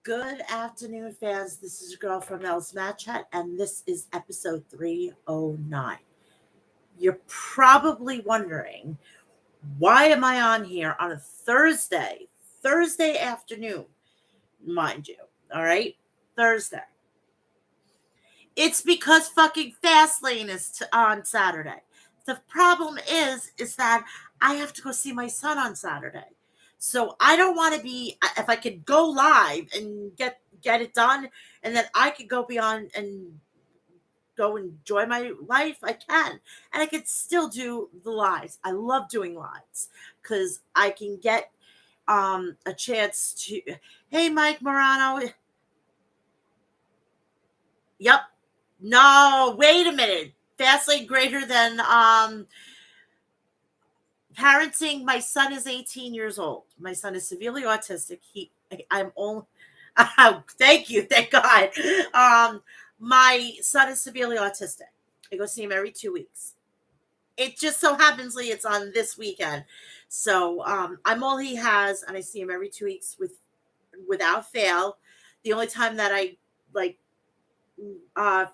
Good afternoon, fans. This is your girl from Mel'S Mat Chat, and this is episode 309. You're probably wondering, why am I on here on a Thursday afternoon, mind you, all right? Thursday. It's because fucking Fastlane is on Saturday. The problem is that I have to go see my son on Saturday. So I don't want to be, if I could go live and get it done, and then I could go beyond and go enjoy my life, I can. And I could still do the lives. I love doing lives because I can get a chance to, hey, Mike Morano. Yep. No, wait a minute. Vastly greater than parenting. My son is 18 years old. My son is severely autistic. I'm only thank you, thank God. My son is severely autistic. I go see him every 2 weeks. It just so happens it's on this weekend. So I'm all he has, and I see him every 2 weeks without fail. The only time that I like uh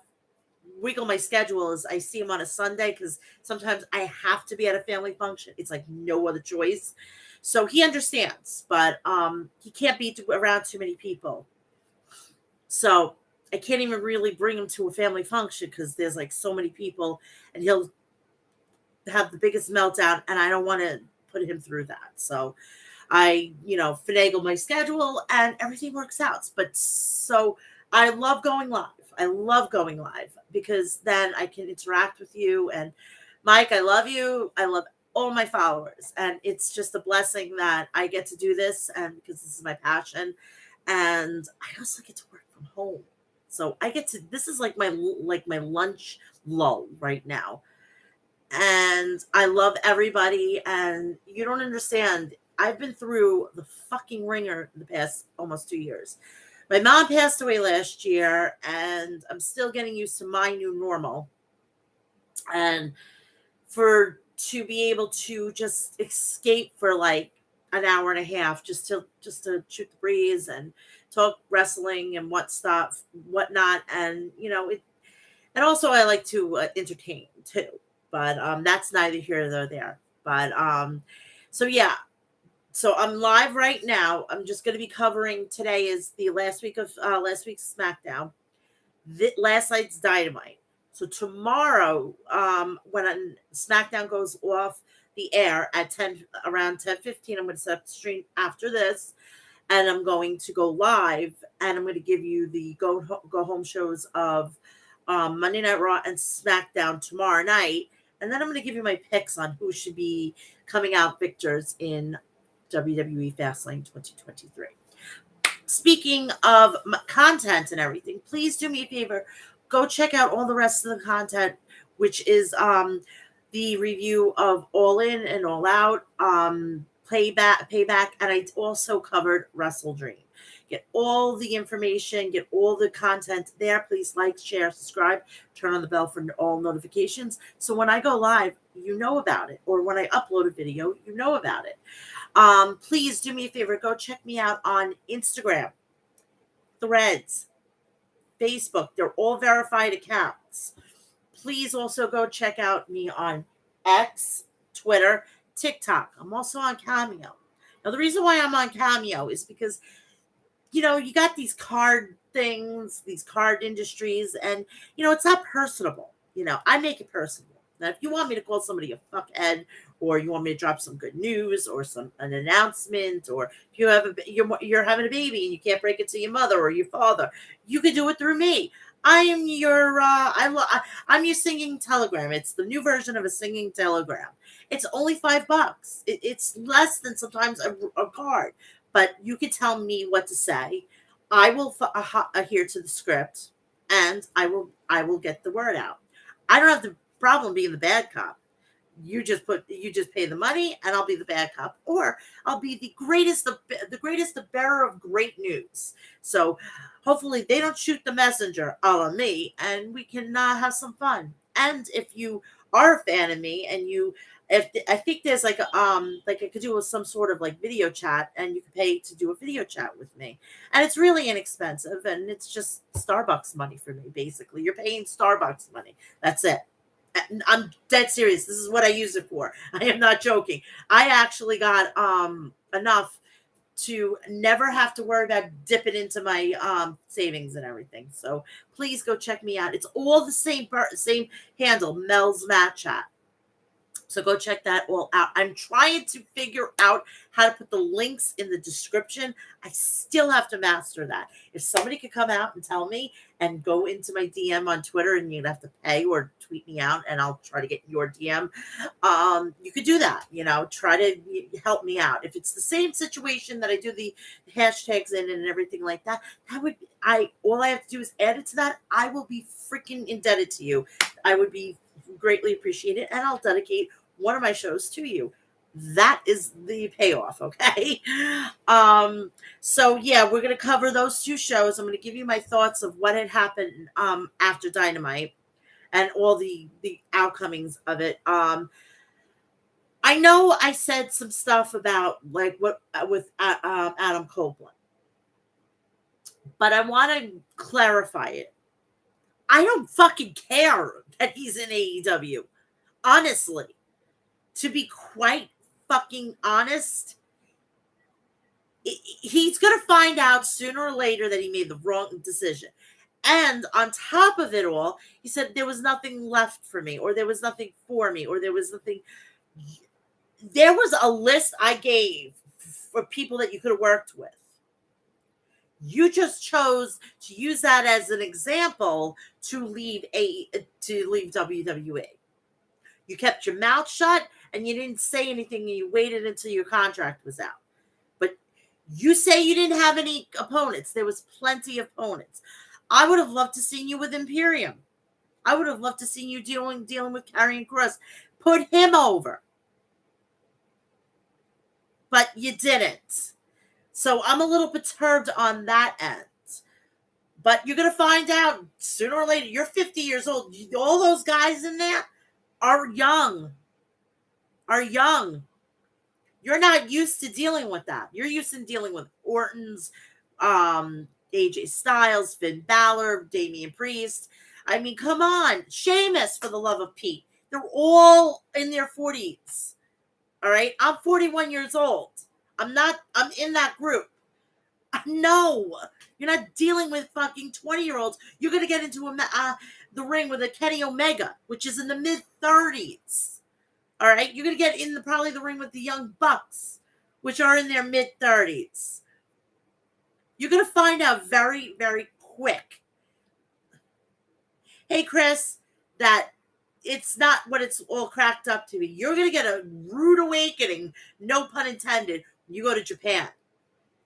wiggle my schedule is I see him on a Sunday because sometimes I have to be at a family function. It's like no other choice. So he understands, but he can't be around too many people. So I can't even really bring him to a family function because there's like so many people, and he'll have the biggest meltdown, and I don't want to put him through that. So I, finagle my schedule and everything works out. But so I love going live. I love going live because then I can interact with you. And Mike, I love you. I love all my followers. And it's just a blessing that I get to do this, and because this is my passion. And I also get to work from home. So I get to, this is like my lunch lull right now. And I love everybody, and you don't understand. I've been through the fucking ringer the past almost 2 years. My mom passed away last year, and I'm still getting used to my new normal. And to be able to just escape for like an hour and a half, just to shoot the breeze and talk wrestling and whatnot, and and also I like to entertain too, but that's neither here nor there. But so yeah, so I'm live right now. I'm just going to be covering, today is the last week's SmackDown, last night's Dynamite. So tomorrow, when SmackDown goes off the air at around 10:15, I'm going to set up the stream after this, and I'm going to go live, and I'm going to give you the go home shows of Monday Night Raw and SmackDown tomorrow night, and then I'm going to give you my picks on who should be coming out victors in WWE Fastlane 2023. Speaking of content and everything, please do me a favor. Go check out all the rest of the content, which is the review of All In and All Out, payback, and I also covered Wrestle Dream. Get all the information, get all the content there. Please like, share, subscribe, turn on the bell for all notifications. So when I go live, you know about it. Or when I upload a video, you know about it. Please do me a favor. Go check me out on Instagram, Threads, Facebook. They're all verified accounts. Please also go check out me on X, Twitter, TikTok. I'm also on Cameo. Now, the reason why I'm on Cameo is because, you got these card things, these card industries, and, it's not personable. I make it personable. Now, if you want me to call somebody a fuckhead, or you want me to drop some good news, or an announcement, or if you're having a baby and you can't break it to your mother or your father, you can do it through me. I am your I'm your singing telegram. It's the new version of a singing telegram. It's only $5. It's less than sometimes a card, but you can tell me what to say. I will adhere to the script, and I will get the word out. I don't have the problem being the bad cop. You just pay the money, and I'll be the bad cop, or I'll be the greatest, the bearer of great news. So hopefully they don't shoot the messenger, a la me, and we can have some fun. And if you are a fan of me and you, if I think there's like I could do some sort of like video chat, and you can pay to do a video chat with me, and it's really inexpensive, and it's just Starbucks money for me. Basically, you're paying Starbucks money. That's it. I'm dead serious. This is what I use it for. I am not joking. I actually got enough to never have to worry about dipping into my savings and everything. So please go check me out. It's all the same handle, Mel's Mat Chat. So go check that all out. I'm trying to figure out how to put the links in the description. I still have to master that. If somebody could come out and tell me and go into my DM on Twitter, and you'd have to pay or tweet me out and I'll try to get your DM. You could do that, try to help me out. If it's the same situation that I do the hashtags in and everything like that, all I have to do is add it to that. I will be freaking indebted to you. I would be greatly appreciated, and I'll dedicate one of my shows to you. That is the payoff, okay? So yeah, we're gonna cover those two shows. I'm gonna give you my thoughts of what had happened after Dynamite and all the outcomings of it. I know I said some stuff about like what with Adam Copeland, but I want to clarify it. I don't fucking care that he's in AEW. Honestly, to be quite fucking honest, he's going to find out sooner or later that he made the wrong decision. And on top of it all, he said there was nothing left for me, or there was nothing for me, or there was nothing. There was a list I gave for people that you could have worked with. You just chose to use that as an example to leave WWE. You kept your mouth shut and you didn't say anything, and you waited until your contract was out. But you say you didn't have any opponents. There was plenty of opponents. I would have loved to seen you with Imperium. I would have loved to seen you dealing with Karrion Kross. Put him over. But you didn't. So I'm a little perturbed on that end. But you're going to find out sooner or later. You're 50 years old. All those guys in there are young. You're not used to dealing with that. You're used to dealing with Orton's, AJ Styles, Finn Balor, Damian Priest. I mean, come on. Sheamus, for the love of Pete. They're all in their 40s. All right? I'm 41 years old. I'm in that group. No. You're not dealing with fucking 20-year-olds. You're going to get into the ring with a Kenny Omega, which is in the mid-30s. All right? You're going to get in probably the ring with the Young Bucks, which are in their mid-30s. You're going to find out very, very quick. Hey, Chris, that it's not what it's all cracked up to be. You're going to get a rude awakening, no pun intended, when you go to Japan.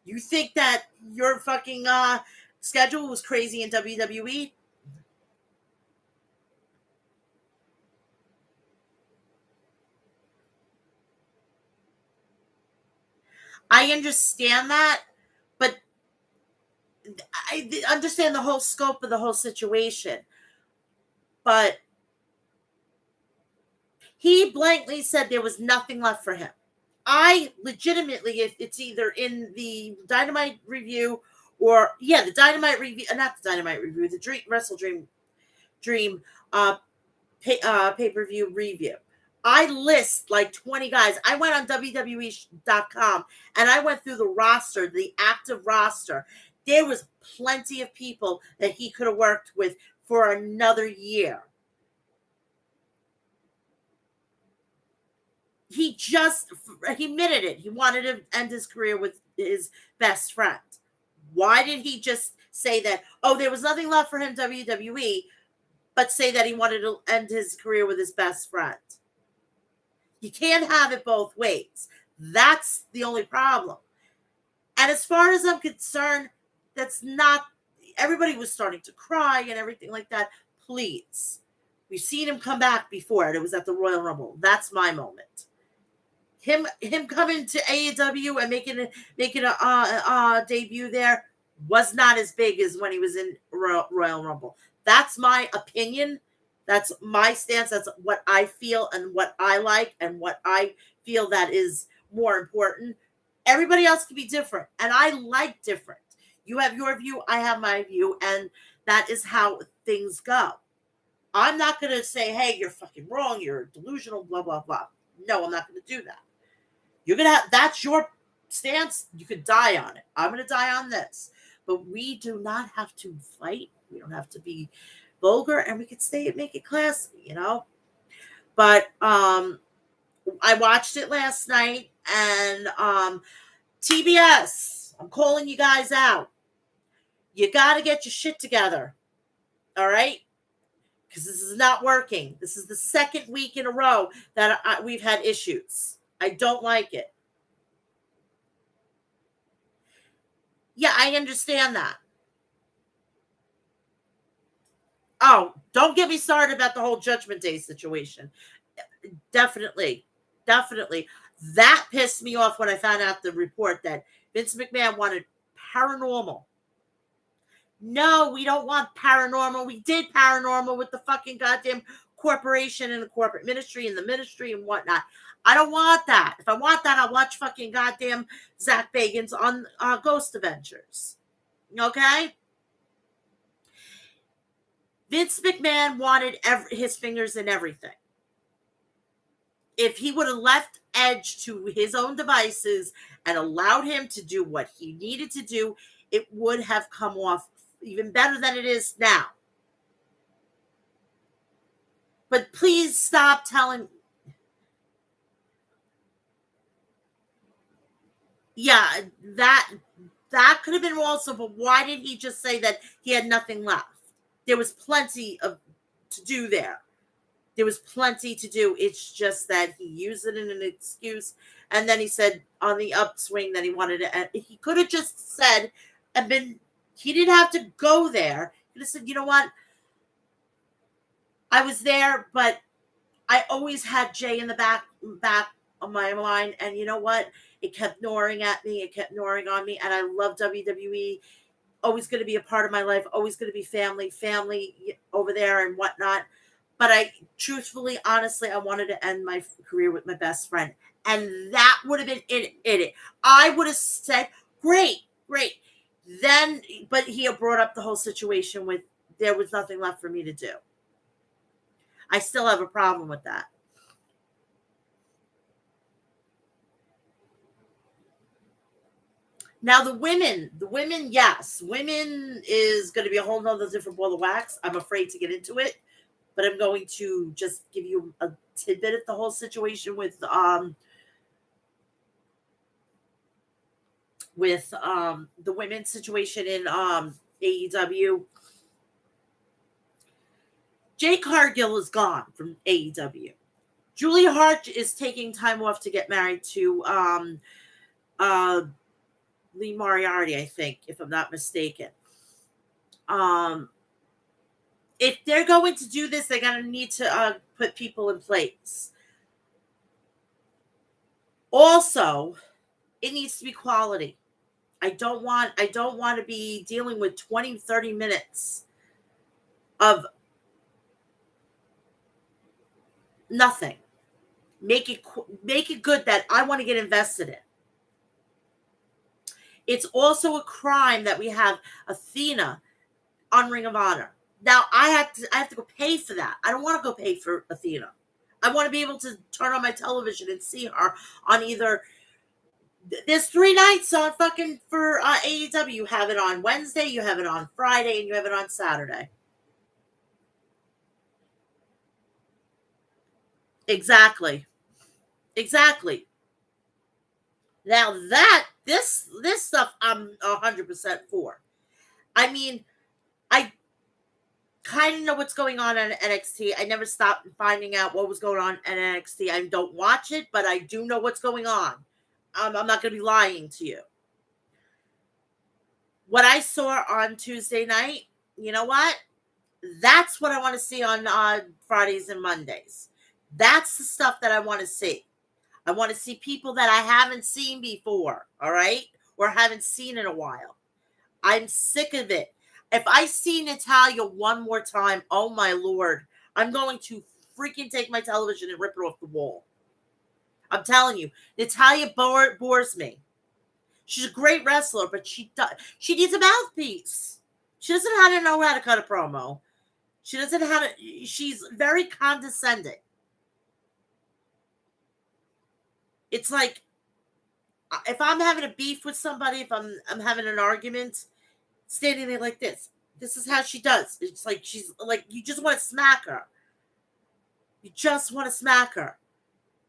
You think that your fucking schedule was crazy in WWE? I understand that, but I understand the whole scope of the whole situation. But he blankly said there was nothing left for him. I legitimately, if it's either in the Dynamite review the Dynamite review, not the Dynamite review, the Wrestle Dream pay-per-view review. I list like 20 guys. I went on WWE.com and I went through the roster, the active roster. There was plenty of people that he could have worked with for another year. He admitted it. He wanted to end his career with his best friend. Why did he just say that, there was nothing left for him WWE, but say that he wanted to end his career with his best friend? You can't have it both ways. That's the only problem. And as far as I'm concerned, that's not, everybody was starting to cry and everything like that. Please. We've seen him come back before, and it was at the Royal Rumble. That's my moment. Him coming to AEW and making a debut there was not as big as when he was in Royal Rumble. That's my opinion. That's my stance. That's what I feel and what I like and what I feel that is more important. Everybody else can be different, and I like different. You have your view, I have my view, and that is how things go. I'm not going to say, hey, you're fucking wrong, you're delusional, blah, blah, blah. No, I'm not going to do that. You're going to have, that's your stance. You could die on it. I'm going to die on this. But we do not have to fight. We don't have to be vulgar, and we could stay and make it classy, you know? But I watched it last night, and TBS, I'm calling you guys out. You got to get your shit together. All right? Because this is not working. This is the second week in a row that we've had issues. I don't like it. Yeah, I understand that. Oh, don't get me started about the whole Judgment Day situation. Definitely. Definitely. That pissed me off when I found out the report that Vince McMahon wanted paranormal. No, we don't want paranormal. We did paranormal with the fucking goddamn corporation and the corporate ministry and the ministry and whatnot. I don't want that. If I want that, I'll watch fucking goddamn Zach Bagans on Ghost Adventures. Okay? Vince McMahon wanted his fingers in everything. If he would have left Edge to his own devices and allowed him to do what he needed to do, it would have come off even better than it is now. But please stop telling. Yeah, that could have been also, but why did he just say that he had nothing left? There was plenty of to do there. There was plenty to do. It's just that he used it in an excuse, and then he said on the upswing that he wanted to. He could have just said and been. He didn't have to go there. He just said, "You know what? I was there, but I always had Jay in the back of my mind, and you know what? It kept gnawing at me. It kept gnawing on me, and I love WWE. Always going to be a part of my life. Always going to be family over there and whatnot. But I truthfully, honestly, I wanted to end my career with my best friend, and that would have been it. I would have said, great. Then, but he brought up the whole situation with there was nothing left for me to do. I still have a problem with that. Now the women, yes, women is going to be a whole nother different ball of wax. I'm afraid to get into it, but I'm going to just give you a tidbit of the whole situation with the women's situation in AEW. Jade Cargill is gone from AEW. Julia Hart is taking time off to get married to Lee Moriarty, I think, if I'm not mistaken. If they're going to do this, they're going to need to put people in place. Also, it needs to be quality. I don't want to be dealing with 20, 30 minutes of nothing. Make it good that I want to get invested in. It's also a crime that we have Athena on Ring of Honor. Now I have to go pay for that. I don't want to go pay for Athena. I want to be able to turn on my television and see her on either. There's 3 nights on fucking for AEW. You have it on Wednesday, you have it on Friday, and you have it on Saturday. Exactly. Now this stuff I'm 100% for. I mean, I kind of know what's going on in NXT. I never stopped finding out what was going on in NXT. I don't watch it, but I do know what's going on. I'm not going to be lying to you. What I saw on Tuesday night, you know what? That's what I want to see on Fridays and Mondays. That's the stuff that I want to see. I want to see people that I haven't seen before, all right? Or haven't seen in a while. I'm sick of it. If I see Natalia one more time, oh my Lord, I'm going to freaking take my television and rip it off the wall. I'm telling you, Natalia bores me. She's a great wrestler, but she needs a mouthpiece. She doesn't know how to cut a promo. She doesn't know how to. She's very condescending. It's like if I'm having a beef with somebody, if I'm having an argument, standing there like this. This is how she does. It's like she's like you just want to smack her. You just want to smack her.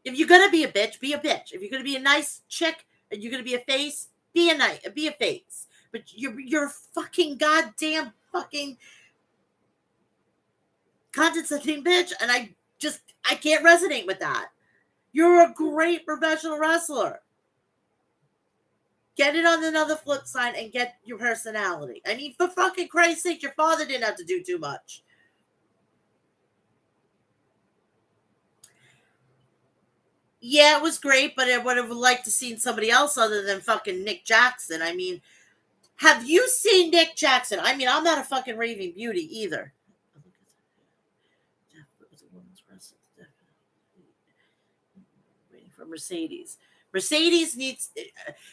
If you're gonna be a bitch, be a bitch. If you're gonna be a nice chick and you're gonna be a face, be a face. But you're a fucking goddamn fucking condescending bitch, and I can't resonate with that. You're a great professional wrestler. Get it on another flip side and get your personality. I mean, for fucking Christ's sake, your father didn't have to do too much. Yeah, it was great, but I would have liked to seen somebody else other than fucking Nick Jackson. I mean, have you seen Nick Jackson? I mean, I'm not a fucking raving beauty either. Waiting for Mercedes. Mercedes needs.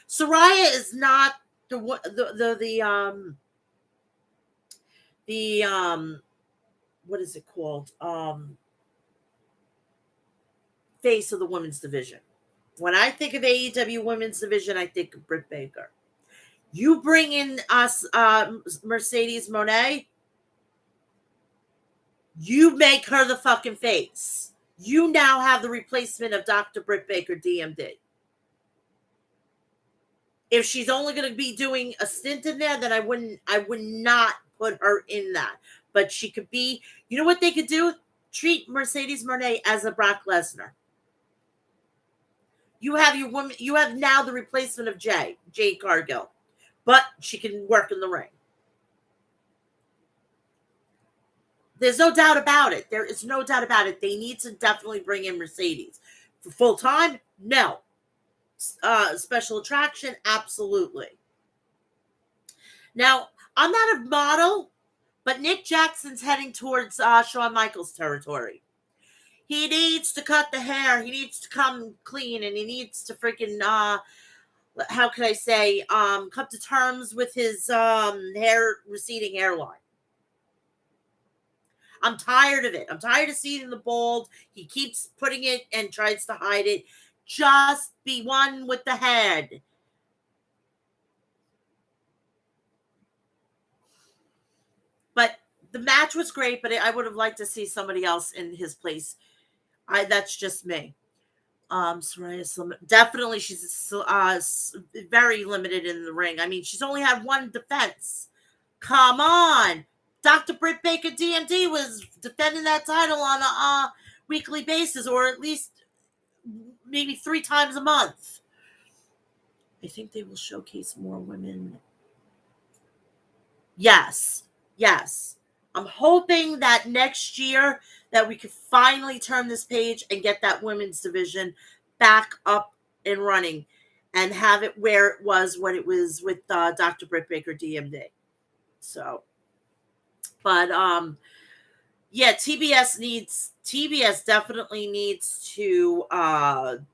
Soraya is not the what is it called? Face of the women's division. When I think of AEW women's division, I think of Britt Baker. You bring in us Mercedes Moné, you make her the fucking face. You now have the replacement of Dr. Britt Baker, DMD. If she's only going to be doing a stint in there, then I would not put her in that. But she could be, you know what they could do? Treat Mercedes Moné as a Brock Lesnar. You have your woman, you have now the replacement of Jade Cargill. But she can work in the ring. There's no doubt about it. There is no doubt about it. They need to definitely bring in Mercedes. For full time, no. Special attraction, absolutely. Now, I'm not a model, but Nick Jackson's heading towards Shawn Michaels territory. He needs to cut the hair. He needs to come clean, and he needs to freaking how can I say come to terms with his receding hairline. I'm tired of it. I'm tired of seeing the bald. He keeps putting it and tries to hide it. Just be one with the head. But the match was great, but I would have liked to see somebody else in his place. That's just me. Soraya definitely she's very limited in the ring. I mean, she's only had one defense. Come on. Dr. Britt Baker DMD was defending that title on a weekly basis, or at least maybe 3 times a month. I think they will showcase more women. Yes. I'm hoping that next year that we could finally turn this page and get that women's division back up and running and have it where it was when it was with Dr. Britt Baker DMD. So, but yeah, TBS definitely needs to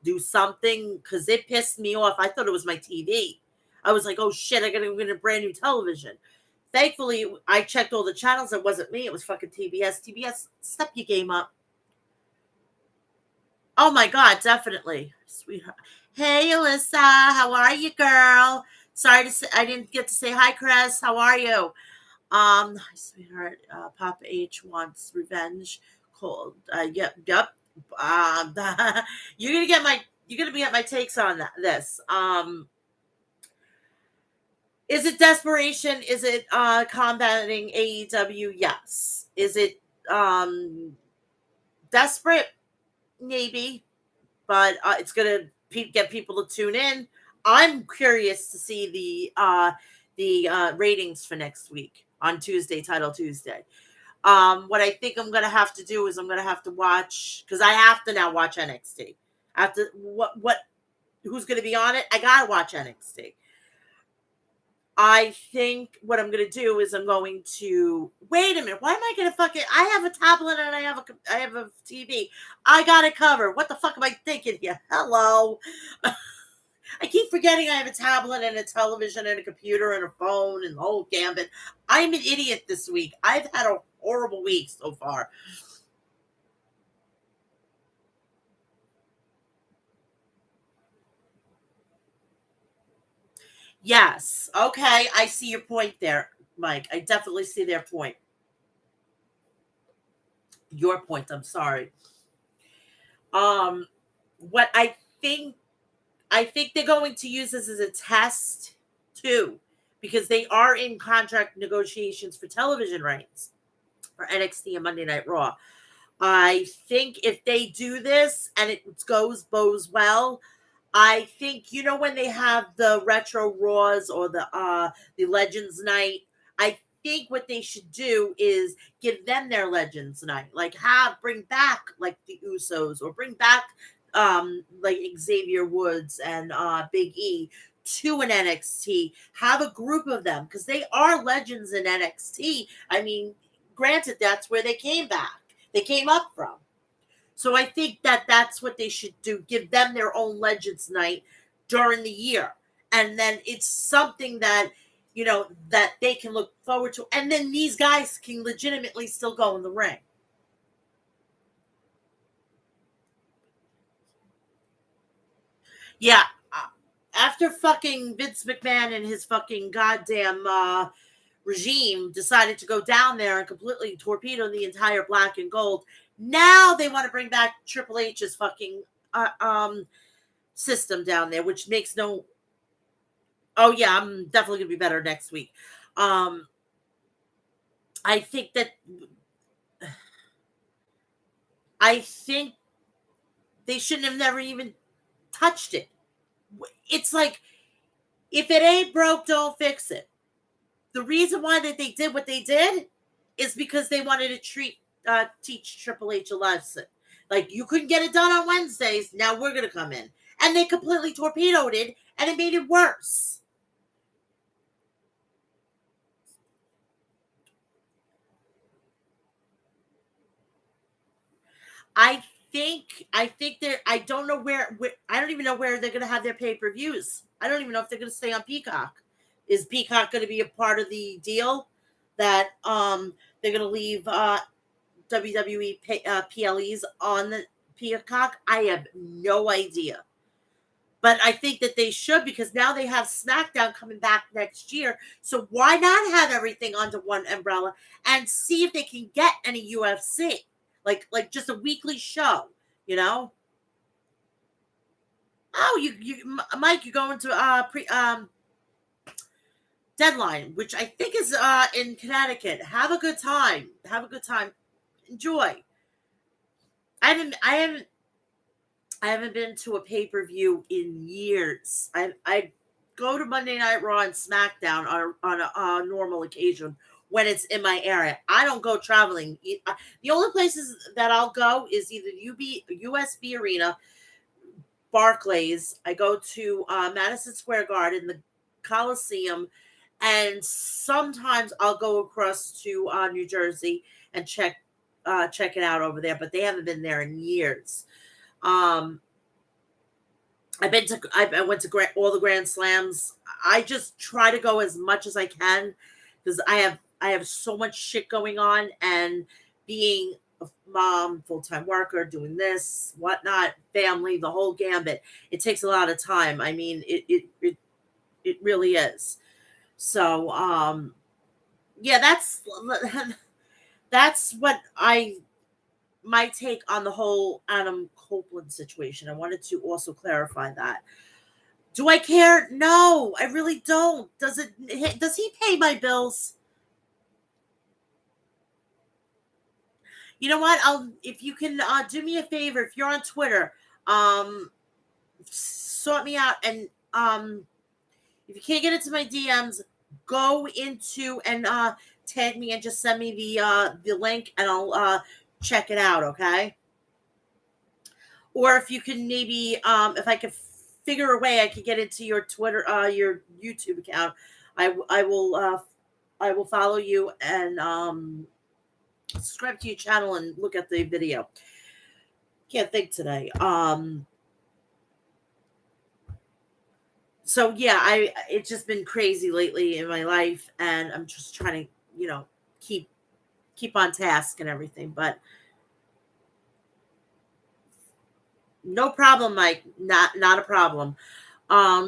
do something, because it pissed me off. I thought it was my TV. I was like, oh shit, I gotta get a brand new television. Thankfully, I checked all the channels. It wasn't me. It was fucking TBS. TBS, step your game up. Oh my God, definitely. Sweetheart. Hey, Alyssa. How are you, girl? Sorry to say, I didn't get to say hi, Chris. How are you? Hi, sweetheart. Papa H wants revenge. Cold. Yep. You're gonna get my takes on this. Is it desperation? Is it combating AEW? Yes. Is it desperate? Maybe, but it's gonna get people to tune in. I'm curious to see the ratings for next week on Tuesday, Title Tuesday. What I think I'm gonna have to do is I'm gonna have to watch, because I have to now watch NXT. After who's gonna be on it? I gotta watch NXT. I think what I'm going to do is I'm going to wait a minute. Why am I going to fucking? I have a tablet and I have a TV. I got it covered. What the fuck am I thinking here? Hello. I keep forgetting I have a tablet and a television and a computer and a phone and the whole gambit. I'm an idiot this week. I've had a horrible week so far. Yes. Okay. I see your point there, Mike. I definitely see their point. Your point. I'm sorry. Um, what think I think they're going to use this as a test too, because they are in contract negotiations for television rights for NXT and Monday Night Raw. I think if they do this and it goes well, I think when they have the retro Raws or the Legends Night, I think what they should do is give them their Legends Night, like bring back like the Usos or bring back like Xavier Woods and Big E to an NXT. Have a group of them because they are legends in NXT. I mean, granted, that's where they came back. They came up from. So I think that that's what they should do. Give them their own Legends Night during the year. And then it's something that, that they can look forward to. And then these guys can legitimately still go in the ring. Yeah. After fucking Vince McMahon and his fucking goddamn regime decided to go down there and completely torpedo the entire black and gold, now they want to bring back Triple H's fucking system down there, which makes no. Oh yeah, I'm definitely gonna be better next week. Um, I think that I think they shouldn't have never even touched it. It's like if it ain't broke, don't fix it. The reason why that they did what they did is because they wanted to teach Triple H a lesson. Like you couldn't get it done on Wednesdays, now we're gonna come in, and they completely torpedoed it, and it made it worse. I think they're. I don't know where. I don't even know where they're gonna have their pay-per-views. I don't even know if they're gonna stay on Peacock. Is Peacock gonna be a part of the deal that they're gonna leave WWE PLEs on the Peacock? I have no idea. But I think that they should because now they have SmackDown coming back next year. So why not have everything under one umbrella and see if they can get any UFC, like just a weekly show, you know? Oh, Mike, you're going to pre Deadline, which I think is in Connecticut. Have a good time. Have a good time. Enjoy. I haven't been to a pay per view in years. I go to Monday Night Raw and SmackDown on a normal occasion when it's in my area. I don't go traveling. The only places that I'll go is either USB Arena, Barclays. I go to Madison Square Garden, the Coliseum, and sometimes I'll go across to New Jersey and check it out over there. But they haven't been there in years. Um, I went to all the Grand Slams. I just try to go as much as I can because I have so much shit going on, and being a mom, full time worker, doing this, whatnot, family, the whole gambit. It takes a lot of time. I mean, it really is. So yeah, that's what I my take on the whole Adam Copeland situation. I wanted to also clarify that. Do I care? No, I really don't. Does he pay my bills? You know what? If you can do me a favor, if you're on Twitter, um sort me out, and if you can't get into my DMs, go into and tag me and just send me the link, and I'll check it out, okay? Or if you can maybe if I could figure a way I could get into your Twitter your YouTube account, I will follow you and subscribe to your channel and look at the video. Can't think today. So yeah, I it's just been crazy lately in my life, and I'm just trying to, keep on task and everything. But no problem, Mike. Not a problem.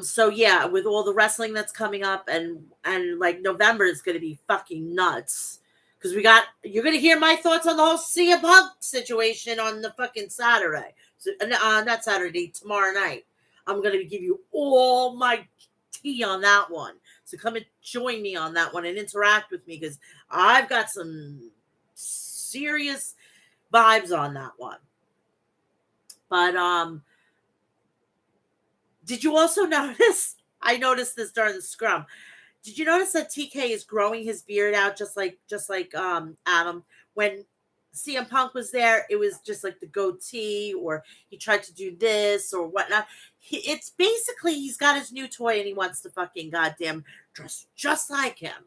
So yeah, with all the wrestling that's coming up, and like November is going to be fucking nuts because you're going to hear my thoughts on the whole CM Punk situation on the fucking Saturday. So not Saturday, tomorrow night. I'm going to give you all my tea on that one. So come and join me on that one and interact with me because I've got some serious vibes on that one. But did you also notice? I noticed this during the scrum. Did you notice that TK is growing his beard out just like Adam? When CM Punk was there, it was just like the goatee, or he tried to do this or whatnot. It's basically he's got his new toy and he wants to fucking goddamn dress just like him.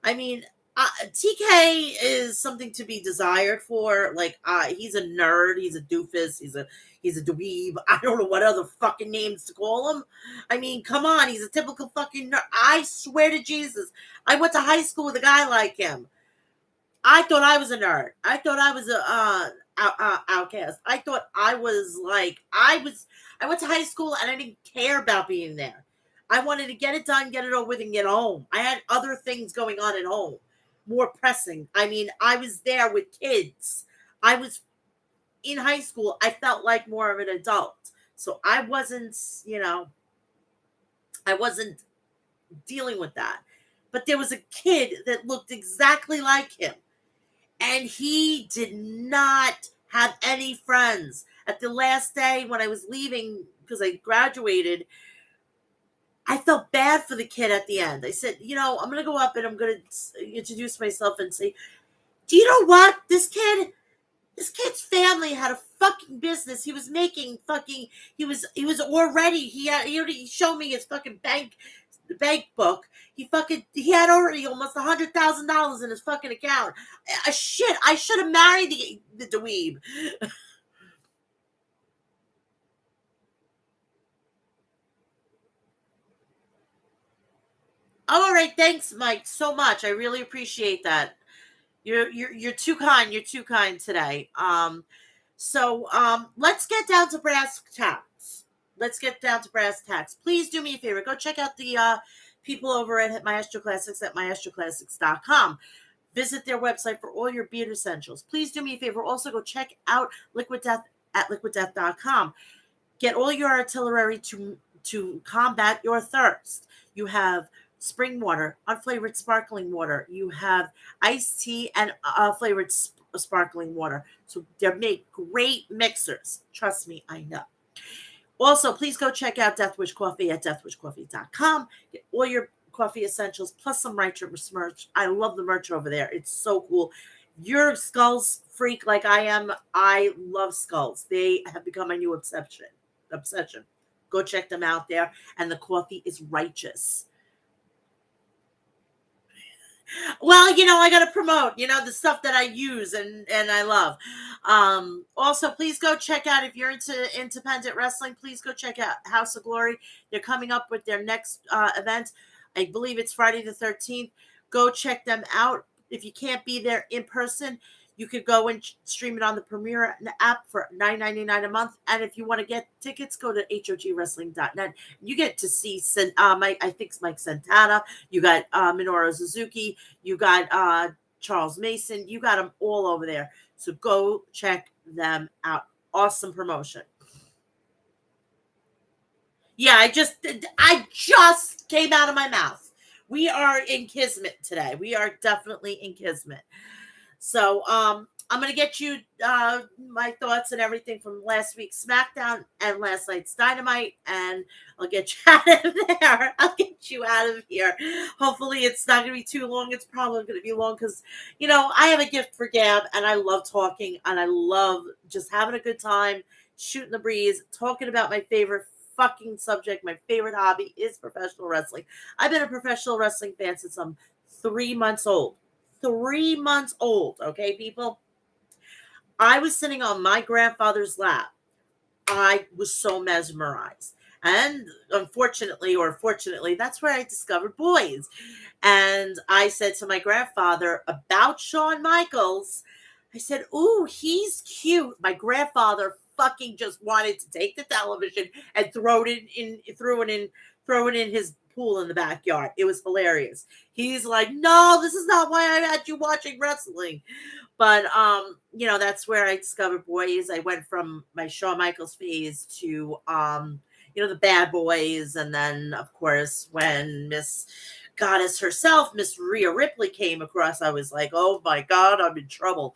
I mean, TK is something to be desired for. Like, he's a nerd. He's a doofus. He's a dweeb. I don't know what other fucking names to call him. I mean, come on. He's a typical fucking nerd. I swear to Jesus, I went to high school with a guy like him. I thought I was a nerd. I thought I was a outcast. I thought I was like I went to high school and I didn't care about being there. I wanted to get it done, get it over with, and get home. I had other things going on at home, more pressing. I mean, I was there with kids. I was in high school. I felt like more of an adult, so I wasn't dealing with that. But there was a kid that looked exactly like him. And he did not have any friends. At the last day when I was leaving, because I graduated, I felt bad for the kid at the end. I said, I'm going to go up and I'm going to introduce myself and say, do you know what? This kid's family had a fucking business. He was making fucking, he was already, he already showed me his fucking bank book. He had already almost $100,000 in his fucking account. Shit, I should have married the dweeb. All right, thanks, Mike, so much. I really appreciate that. You're too kind. You're too kind today. So let's get down to brass tacks. Please do me a favor. Go check out the people over at Maestro Classics at maestroclassics.com. Visit their website for all your beard essentials. Please do me a favor. Also go check out Liquid Death at liquiddeath.com. Get all your artillery to combat your thirst. You have spring water, unflavored sparkling water. You have iced tea and flavored sparkling water. So they're made great mixers. Trust me, I know. Also, please go check out Deathwish Coffee at deathwishcoffee.com. Get all your coffee essentials plus some righteous merch. I love the merch over there. It's so cool. You're a Skulls freak like I am. I love Skulls. They have become my new obsession. Go check them out there. And the coffee is righteous. Well, I got to promote, the stuff that I use and I love. Also, please go check out, if you're into independent wrestling, please go check out House of Glory. They're coming up with their next event. I believe it's Friday the 13th. Go check them out. If you can't be there in person, you could go and stream it on the Premiere app for $9.99 a month. And if you want to get tickets, go to hogwrestling.net. You get to see I think it's Mike Santana. You got Minoru Suzuki. You got Charles Mason. You got them all over there. So go check them out. Awesome promotion. Yeah, I just came out of my mouth. We are in Kismet today. We are definitely in Kismet. So I'm going to get you my thoughts and everything from last week's SmackDown and last night's Dynamite, and I'll get you out of there. I'll get you out of here. Hopefully it's not going to be too long. It's probably going to be long because, I have a gift for gab, and I love talking, and I love just having a good time, shooting the breeze, talking about my favorite fucking subject. My favorite hobby is professional wrestling. I've been a professional wrestling fan since I'm 3 months old. 3 months old, okay, people? I was sitting on my grandfather's lap. I was so mesmerized. And unfortunately, or fortunately, that's where I discovered boys. And I said to my grandfather about Shawn Michaels, I said, "Ooh, he's cute." My grandfather fucking just wanted to take the television and throw it in his pool in the backyard. It was hilarious. He's like, "No, this is not why I had you watching wrestling." But that's where I discovered boys. I went from my Shawn Michaels phase to the bad boys, and then of course when Miss Goddess herself, Miss Rhea Ripley, came across, I was like, oh my god, I'm in trouble.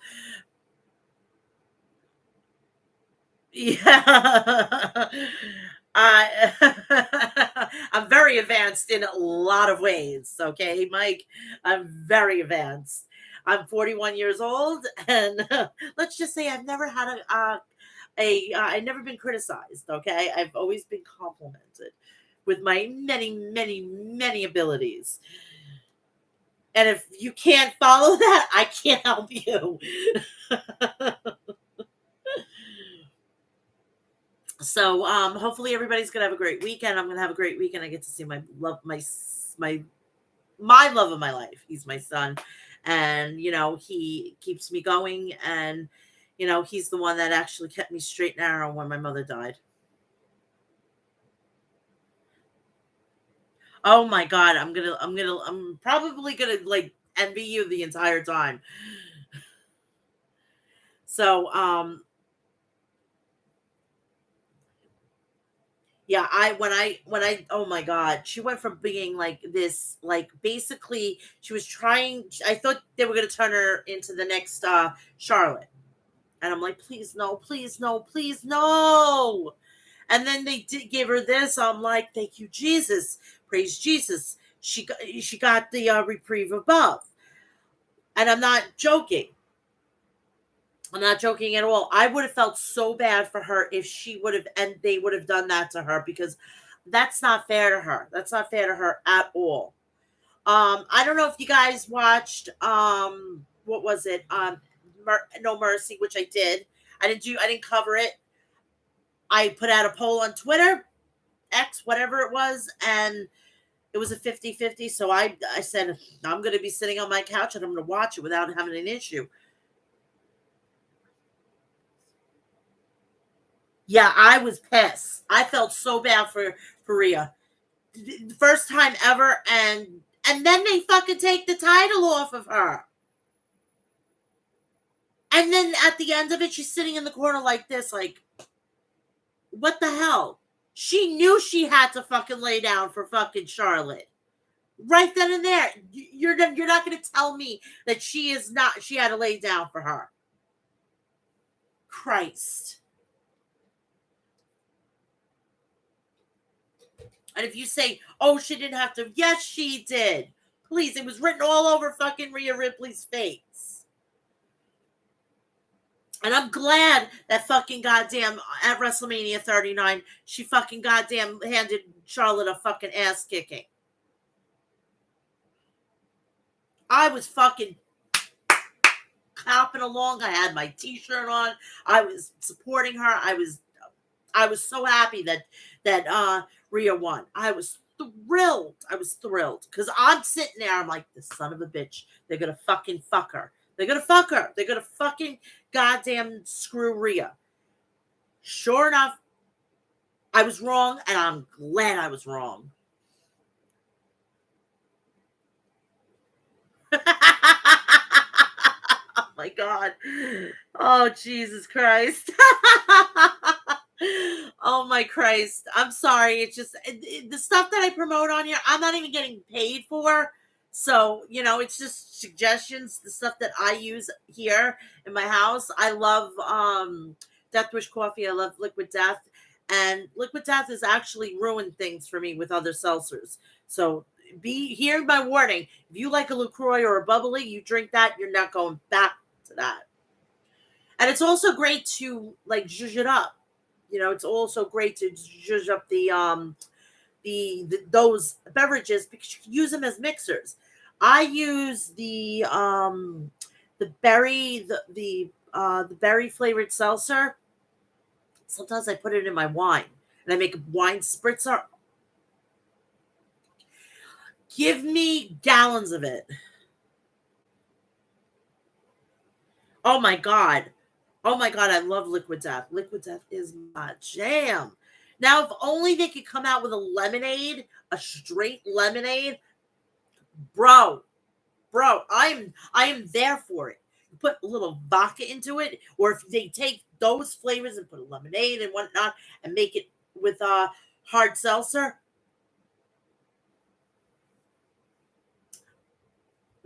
Yeah. I'm very advanced in a lot of ways, okay, Mike? I'm very advanced. I'm 41 years old, and let's just say I've never had I've never been criticized, okay? I've always been complimented with my many, many, many abilities. And if you can't follow that, I can't help you. So hopefully everybody's gonna have a great weekend. I'm gonna have a great weekend. I get to see my love of my life. He's my son, and he keeps me going, and he's the one that actually kept me straight and narrow when my mother died. Oh my god, I'm probably gonna like envy you the entire time. So yeah, oh my god, she went from being like this, like basically she was trying. I thought they were gonna turn her into the next Charlotte, and I'm like, please no, please no, please no. And then they did give her this. I'm like, thank you Jesus, praise Jesus. She got the reprieve above, and I'm not joking at all. I would have felt so bad for her if she would have, and they would have done that to her, because that's not fair to her. That's not fair to her at all. I don't know if you guys watched, what was it? No Mercy, which I did. I didn't cover it. I put out a poll on Twitter, X, whatever it was, and it was a 50-50. So I said, I'm going to be sitting on my couch and I'm going to watch it without having an issue. Yeah, I was pissed. I felt so bad for Rhea. The first time ever, and then they fucking take the title off of her. And then at the end of it, she's sitting in the corner like this, like, what the hell? She knew she had to fucking lay down for fucking Charlotte. Right then and there. You're not gonna tell me that she had to lay down for her. Christ. And if you say, oh, she didn't have to, yes, she did. Please, it was written all over fucking Rhea Ripley's face. And I'm glad that fucking goddamn at WrestleMania 39, she fucking goddamn handed Charlotte a fucking ass kicking. I was fucking clapping along. I had my t-shirt on. I was supporting her. I was so happy that Rhea won. I was thrilled. I was thrilled because I'm sitting there. I'm like, the son of a bitch. They're gonna fucking fuck her. They're gonna fuck her. They're gonna fucking goddamn screw Rhea. Sure enough, I was wrong, and I'm glad I was wrong. Oh my god. Oh Jesus Christ. Oh my Christ. I'm sorry. It's just the stuff that I promote on here, I'm not even getting paid for. So, it's just suggestions, the stuff that I use here in my house. I love Death Wish coffee. I love Liquid Death. And Liquid Death has actually ruined things for me with other seltzers. So hear my warning. If you like a LaCroix or a bubbly, you drink that, you're not going back to that. And it's also great to like zhuzh it up. it's also great to zhuzh up those beverages because you can use them as mixers. I use the berry the berry flavored seltzer. Sometimes I put it in my wine and I make a wine spritzer. Give me gallons of it. Oh my god. Oh my god, I love Liquid Death. Liquid Death is my jam. Now, if only they could come out with a lemonade, a straight lemonade, bro, I am there for it. You put a little vodka into it, or if they take those flavors and put a lemonade and whatnot and make it with hard seltzer.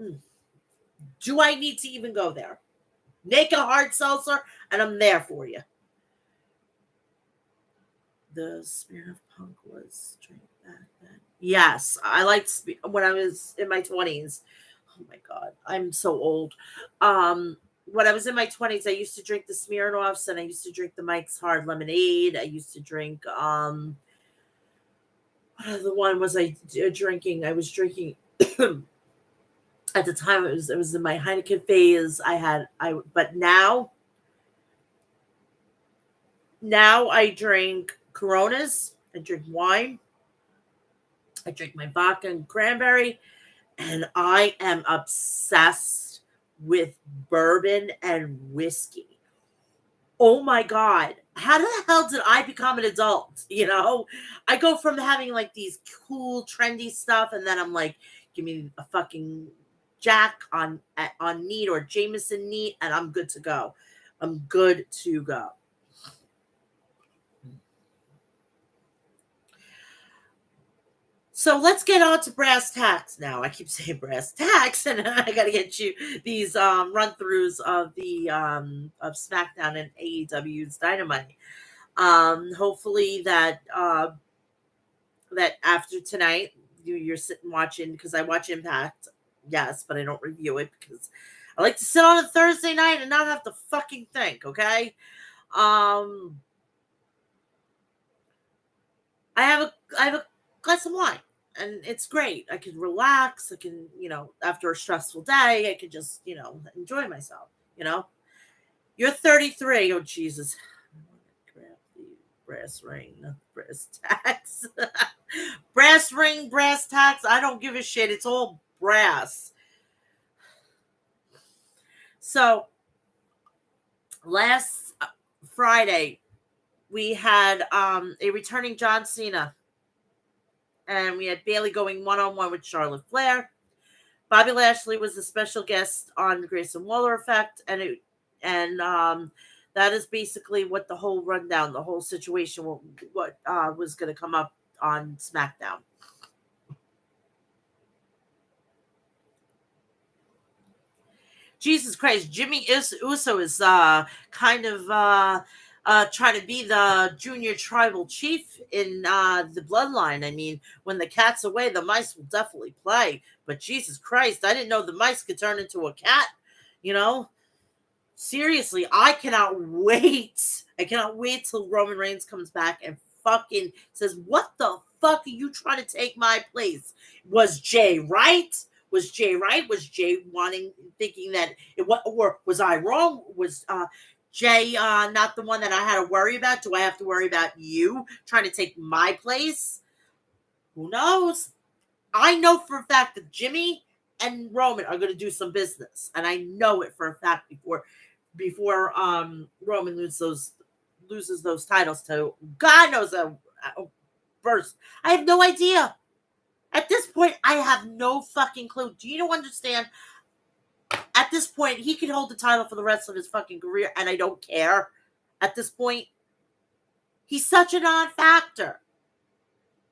mm, Do I need to even go there? Make a hard seltzer, and I'm there for you. The Spirit of Punk was straight back then. Yes, I liked when I was in my 20s. Oh my god, I'm so old. When I was in my 20s, I used to drink the Smirnoffs and I used to drink the Mike's Hard Lemonade. I used to drink what other one was I drinking? I was drinking at the time it was in my Heineken phase. But now I drink Coronas, I drink wine, I drink my vodka and cranberry, and I am obsessed with bourbon and whiskey. Oh my god. How the hell did I become an adult? I go from having like these cool, trendy stuff, and then I'm like, give me a fucking Jack on neat or Jameson neat, and I'm good to go. I'm good to go. So let's get on to brass tacks now. I keep saying brass tacks, and I got to get you these run throughs of the of SmackDown and AEW's Dynamite. Hopefully that after tonight you're sitting watching, because I watch Impact, yes, but I don't review it because I like to sit on a Thursday night and not have to fucking think. Okay, um, I have a glass of wine. And it's great. I can relax. I can, after a stressful day, I can just, enjoy myself. You know, you're 33. Oh, Jesus. I want to grab the brass ring, not brass tacks. Brass ring, brass tacks. I don't give a shit. It's all brass. So last Friday, we had a returning John Cena, and we had Bailey going one-on-one with Charlotte Flair. Bobby Lashley was a special guest on Grayson Waller Effect, and that is basically what the whole rundown, the whole situation, what was going to come up on SmackDown. Jesus Christ, Jimmy Uso is kind of trying to be the junior tribal chief in the bloodline. I mean, when the cat's away, the mice will definitely play. But Jesus Christ, I didn't know the mice could turn into a cat. You know, seriously, I cannot wait. I cannot wait till Roman Reigns comes back and fucking says, "What the fuck are you trying to take my place?" Was Jay right? Was Jay right? Was Jay thinking that or was I wrong? Was Jay not the one that I had to worry about? Do I have to worry about you trying to take my place? Who knows? I know for a fact that Jimmy and Roman are going to do some business, and I know it for a fact before Roman loses those titles to God knows a first. I have no idea. At this point, I have no fucking clue. Do you understand? At this point, he can hold the title for the rest of his fucking career, and I don't care. At this point, he's such a non-factor.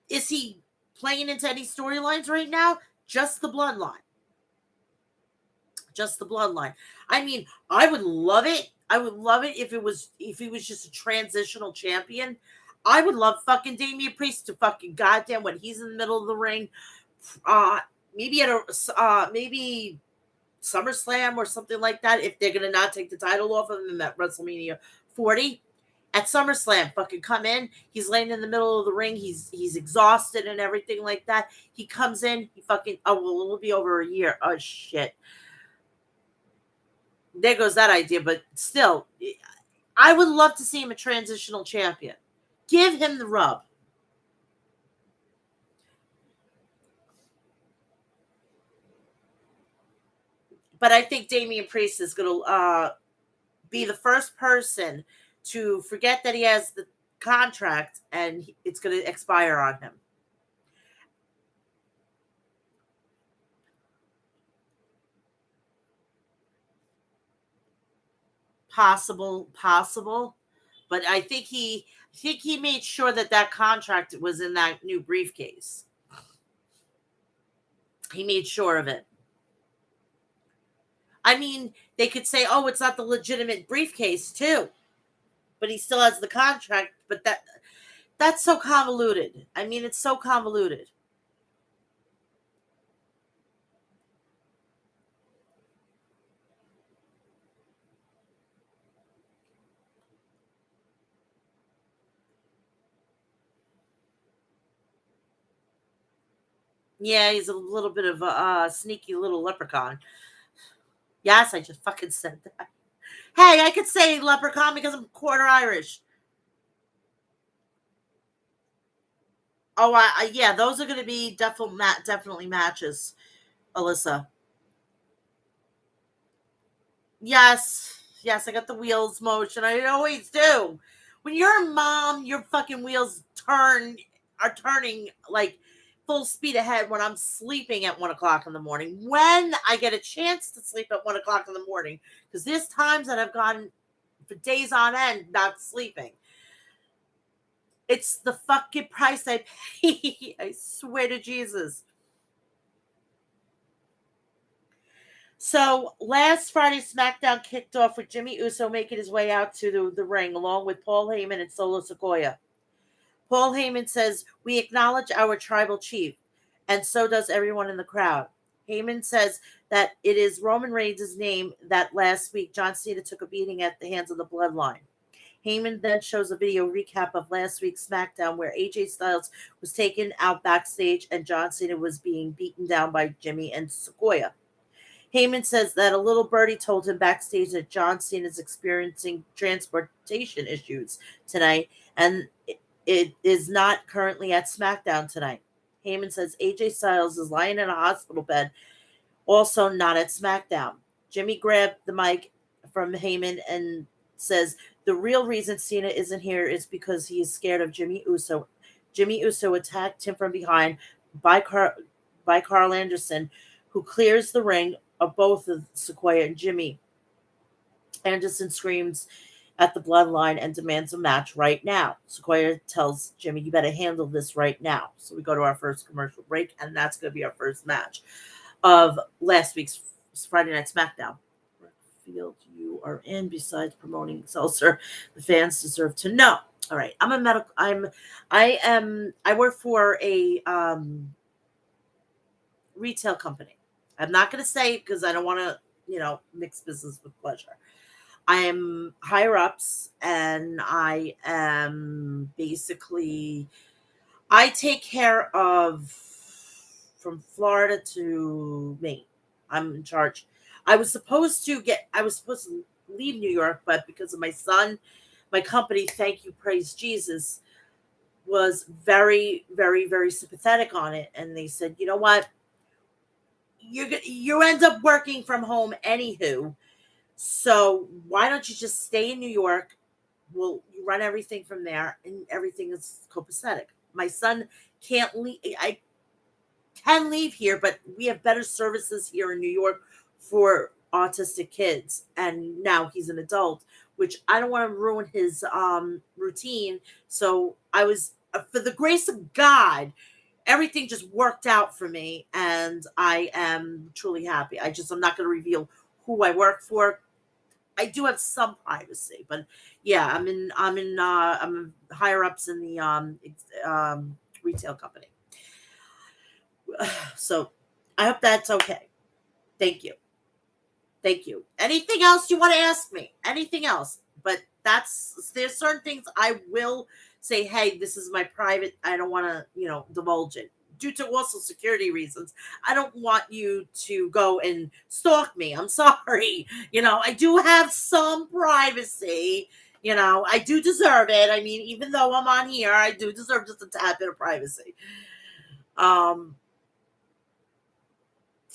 Is he playing into any storylines right now? Just the bloodline. Just the bloodline. I mean, I would love it. I would love it if he was just a transitional champion. I would love fucking Damian Priest to fucking goddamn when he's in the middle of the ring. Maybe maybe SummerSlam or something like that. If they're gonna not take the title off of him at WrestleMania 40, At SummerSlam, fucking come in. He's laying in the middle of the ring. He's exhausted and everything like that. He comes in. He fucking, oh well, it'll be over a year. Oh shit. There goes that idea. But still, I would love to see him a transitional champion. Give him the rub. But I think Damian Priest is going to be the first person to forget that he has the contract and it's going to expire on him. Possible, but I think he made sure that that contract was in that new briefcase. He made sure of it. I mean, they could say, "Oh, it's not the legitimate briefcase, too," but he still has the contract. But that's so convoluted. I mean, it's so convoluted. Yeah, he's a little bit of a sneaky little leprechaun. Yes, I just fucking said that. Hey, I could say leprechaun because I'm quarter Irish. Oh, yeah, those are going to be definitely matches, Alyssa. Yes, I got the wheels motion. I always do. When you're a mom, your fucking wheels are turning like full speed ahead when I'm sleeping at 1 o'clock in the morning. When I get a chance to sleep at 1 o'clock in the morning, because there's times that I've gone for days on end not sleeping. It's the fucking price I pay. I swear to Jesus. So last Friday's SmackDown kicked off with Jimmy Uso making his way out to the ring along with Paul Heyman and Solo Sequoia. Paul Heyman says, "We acknowledge our tribal chief, and so does everyone in the crowd." Heyman says that it is Roman Reigns' name that last week John Cena took a beating at the hands of the Bloodline. Heyman then shows a video recap of last week's SmackDown where AJ Styles was taken out backstage and John Cena was being beaten down by Jimmy and Sequoia. Heyman says that a little birdie told him backstage that John Cena is experiencing transportation issues tonight and it is not currently at SmackDown tonight. Heyman says AJ Styles is lying in a hospital bed, also not at SmackDown. Jimmy grabbed the mic from Heyman and says the real reason Cena isn't here is because he is scared of Jimmy Uso. Jimmy Uso attacked him from behind by Carl Anderson, who clears the ring of both of Sequoia and Jimmy. Anderson screams at the bloodline and demands a match right now. Sequoia tells Jimmy, "You better handle this right now." So we go to our first commercial break, and that's going to be our first match of last week's Friday Night SmackDown. Field you are in besides promoting seltzer, the fans deserve to know. All right, I work for a retail company. I'm not going to say because I don't want to, mix business with pleasure. I am higher ups and I am basically I take care of from Florida to Maine. I'm in charge. I was supposed to leave New York, but because of my son, my company, thank you, praise Jesus, was very, very, very sympathetic on it. And they said, you know what? You end up working from home anywho. So why don't you just stay in New York? We'll run everything from there, and everything is copacetic. My son can't leave. I can leave here, but we have better services here in New York for autistic kids. And now he's an adult, which I don't want to ruin his routine. So I was, for the grace of God, everything just worked out for me, and I am truly happy. I'm not going to reveal who I work for. I do have some privacy, but yeah, I'm higher ups in the retail company. So I hope that's okay. Thank you. Thank you. Anything else you want to ask me? Anything else? But there's certain things I will say, hey, this is my private. I don't want to, divulge it due to also security reasons. I don't want you to go and stalk me. I'm sorry. I do have some privacy. I do deserve it. I mean, even though I'm on here, I do deserve just a tad bit of privacy. Um,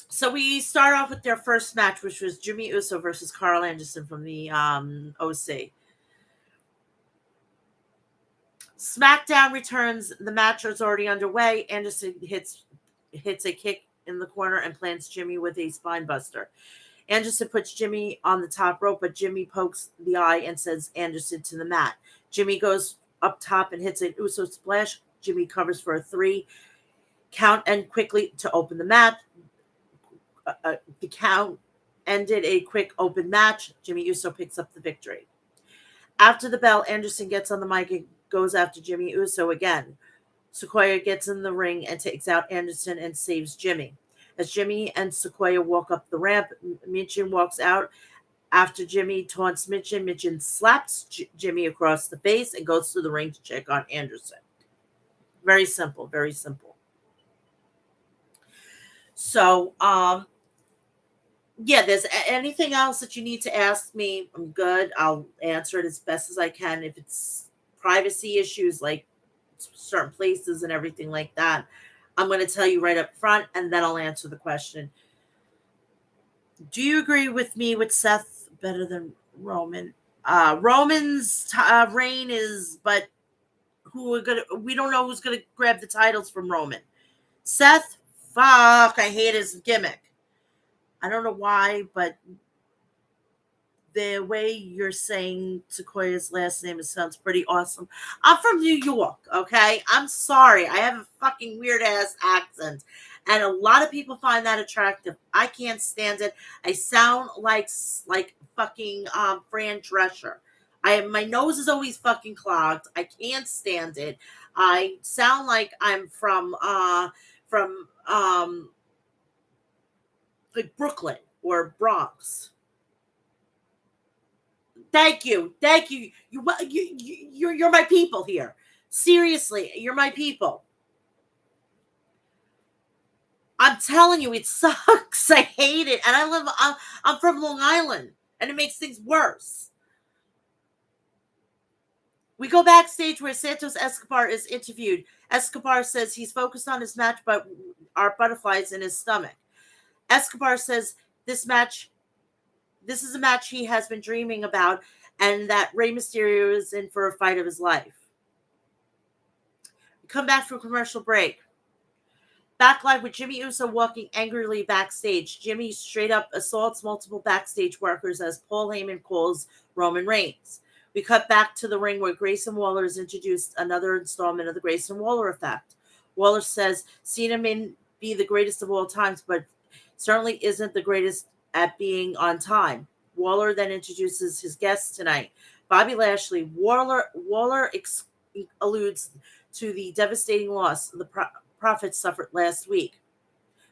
so we start off with their first match, which was Jimmy Uso versus Carl Anderson from the OC. SmackDown returns. The match is already underway. Anderson hits a kick in the corner and plants Jimmy with a spine buster. Anderson puts Jimmy on the top rope, but Jimmy pokes the eye and sends Anderson to the mat. Jimmy goes up top and hits an Uso splash. Jimmy covers for a 3 count and quickly to open the match. The count ended a quick open match. Jimmy Uso picks up the victory. After the bell, Anderson gets on the mic and goes after Jimmy Uso again. Sequoia gets in the ring and takes out Anderson and saves Jimmy. As Jimmy and Sequoia walk up the ramp, Michin walks out after Jimmy taunts Michin. Michin slaps Jimmy across the face and goes to the ring to check on Anderson. Very simple, very simple. So, yeah, there's anything else that you need to ask me, I'm good. I'll answer it as best as I can. If it's privacy issues like certain places and everything like that, I'm going to tell you right up front, and then I'll answer the question. Do you agree with me with Seth better than Roman? Roman's reign is, but we don't know who's gonna grab the titles from Roman. Seth, fuck, I hate his gimmick. I don't know why, but the way you're saying Sequoia's last name, it sounds pretty awesome. I'm from New York, okay? I'm sorry. I have a fucking weird ass accent. And a lot of people find that attractive. I can't stand it. I sound like fucking Fran Drescher. My nose is always fucking clogged. I can't stand it. I sound like I'm from like Brooklyn or Bronx. Thank you. You're my people here. Seriously, you're my people. I'm telling you, it sucks. I hate it, and I'm from Long Island, and it makes things worse. We go backstage where Santos Escobar is interviewed. Escobar says he's focused on his match, but are butterflies in his stomach. Escobar says this is a match he has been dreaming about, and that Rey Mysterio is in for a fight of his life. We come back from commercial break. Back live with Jimmy Uso walking angrily backstage. Jimmy straight up assaults multiple backstage workers as Paul Heyman calls Roman Reigns. We cut back to the ring where Grayson Waller is introduced, another installment of the Grayson Waller effect. Waller says Cena may be the greatest of all times, but certainly isn't the greatest at being on time. Waller then introduces his guests tonight. Bobby Lashley. Waller alludes to the devastating loss the Prophet suffered last week.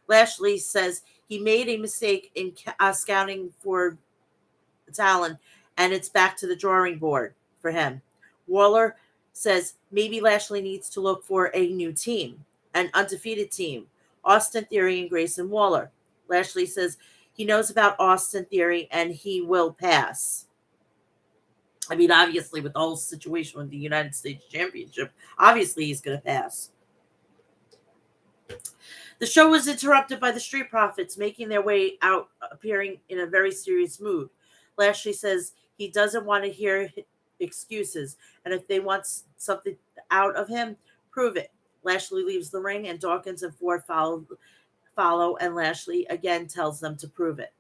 Lashley says he made a mistake in scouting for talent, and it's back to the drawing board for him. Waller says maybe Lashley needs to look for a new team, an undefeated team. Austin Theory and Grayson Waller. Lashley says he knows about Austin Theory and he will pass. I mean, obviously, with the whole situation with the United States Championship, obviously he's going to pass. The show was interrupted by the Street Profits making their way out, appearing in a very serious mood. Lashley says he doesn't want to hear excuses, and if they want something out of him, prove it. Lashley leaves the ring, and Dawkins and Ford follow, and Lashley again tells them to prove it.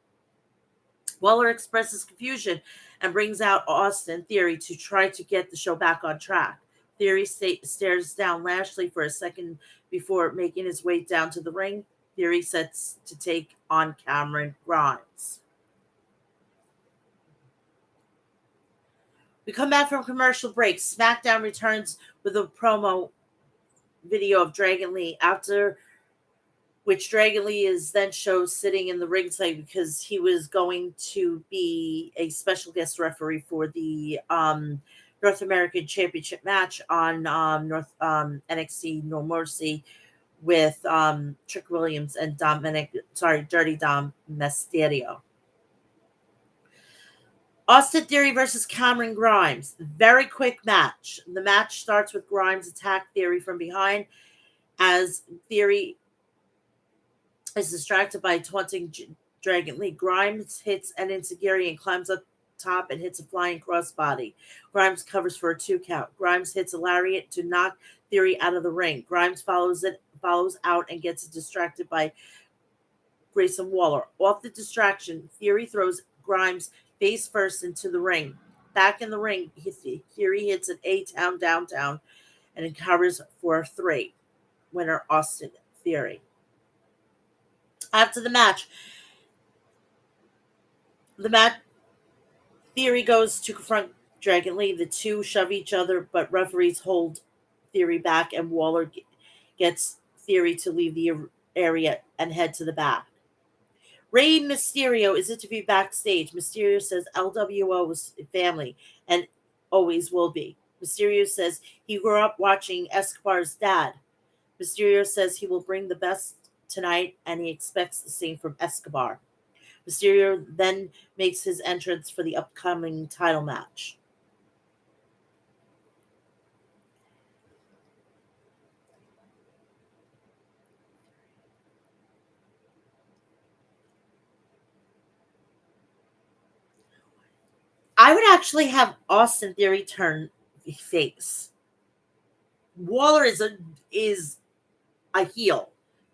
Waller expresses confusion and brings out Austin Theory to try to get the show back on track. Theory stares down Lashley for a second before making his way down to the ring. Theory sets to take on Cameron Grimes. We come back from commercial break. SmackDown returns with a promo video of Dragon Lee. After which Dragon Lee is then shown sitting in the ringside because he was going to be a special guest referee for the North American Championship match on North NXT No Mercy with Trick Williams and Dirty Dom Mysterio. Austin Theory versus Cameron Grimes. Very quick match. The match starts with Grimes attack Theory from behind as Theory is distracted by taunting Dragon Lee. Grimes hits an enziguri and climbs up top and hits a flying crossbody. Grimes covers for a 2 count. Grimes hits a lariat to knock Theory out of the ring. Grimes follows out and gets distracted by Grayson Waller. Off the distraction, Theory throws Grimes face first into the ring. Back in the ring, Theory hits an A-Town downtown and covers for a 3. Winner Austin Theory. After the match, Theory goes to confront Dragon Lee. The two shove each other, but referees hold Theory back, and Waller gets Theory to leave the area and head to the back. Rey Mysterio is interviewed backstage. Mysterio says LWO was family and always will be. Mysterio says he grew up watching Escobar's dad. Mysterio says he will bring the best tonight, and he expects the same from Escobar. Mysterio then makes his entrance for the upcoming title match. I would actually have Austin Theory turn face. Waller is a heel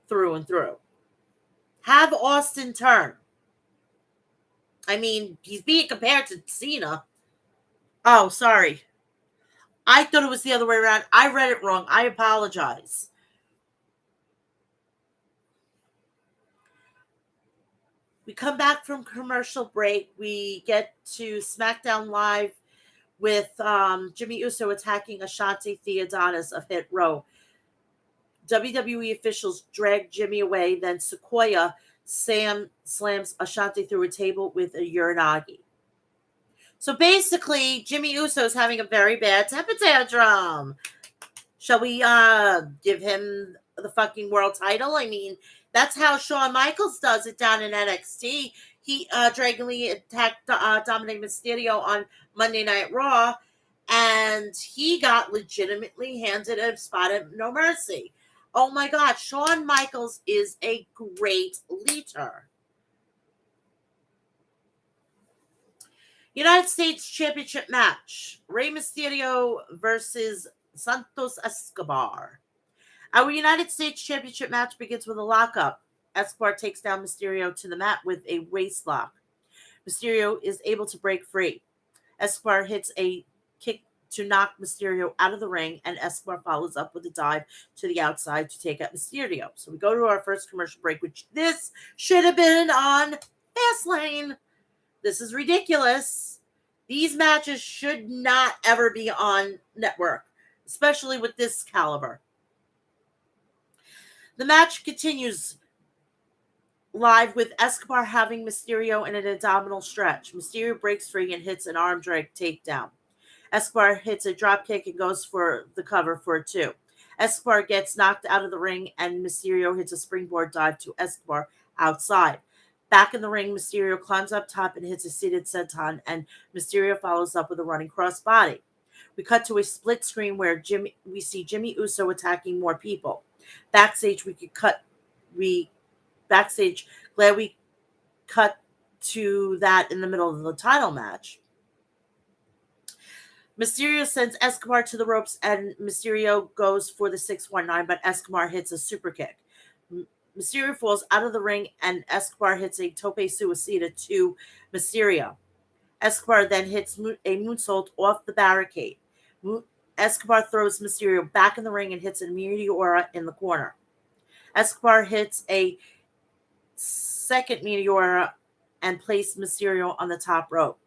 through and through. Have Austin turn. I mean, he's being compared to Cena. Oh, sorry. I thought it was the other way around. I read it wrong. I apologize. We come back from commercial break. We get to SmackDown Live with Jimmy Uso attacking Ashante Theodonis of Hit Row. WWE officials drag Jimmy away. Then Sequoia Sam slams Ashante through a table with a Uranagi. So basically, Jimmy Uso is having a very bad temper tantrum. Shall we give him the fucking world title? I mean, that's how Shawn Michaels does it down in NXT. He Dragon Lee attacked Dominic Mysterio on Monday Night Raw, and he got legitimately handed a spot at No Mercy. Oh my God, Shawn Michaels is a great leader. United States Championship match. Rey Mysterio versus Santos Escobar. Our United States Championship match begins with a lockup. Escobar takes down Mysterio to the mat with a waist lock. Mysterio is able to break free. Escobar hits a kick to knock Mysterio out of the ring, and Escobar follows up with a dive to the outside to take out Mysterio. So we go to our first commercial break, which this should have been on Fastlane. This is ridiculous. These matches should not ever be on network, especially with this caliber. The match continues live with Escobar having Mysterio in an abdominal stretch. Mysterio breaks free and hits an arm drag takedown. Escobar hits a drop kick and goes for the cover for a 2. Escobar gets knocked out of the ring, and Mysterio hits a springboard dive to Escobar outside. Back in the ring, Mysterio climbs up top and hits a seated senton, and Mysterio follows up with a running crossbody. We cut to a split screen where we see Jimmy Uso attacking more people. Backstage, glad we cut to that in the middle of the title match. Mysterio sends Escobar to the ropes, and Mysterio goes for the 619, but Escobar hits a super kick. Mysterio falls out of the ring, and Escobar hits a tope suicida to Mysterio. Escobar then hits a moonsault off the barricade. Escobar throws Mysterio back in the ring and hits a Meteora in the corner. Escobar hits a second Meteora and places Mysterio on the top rope.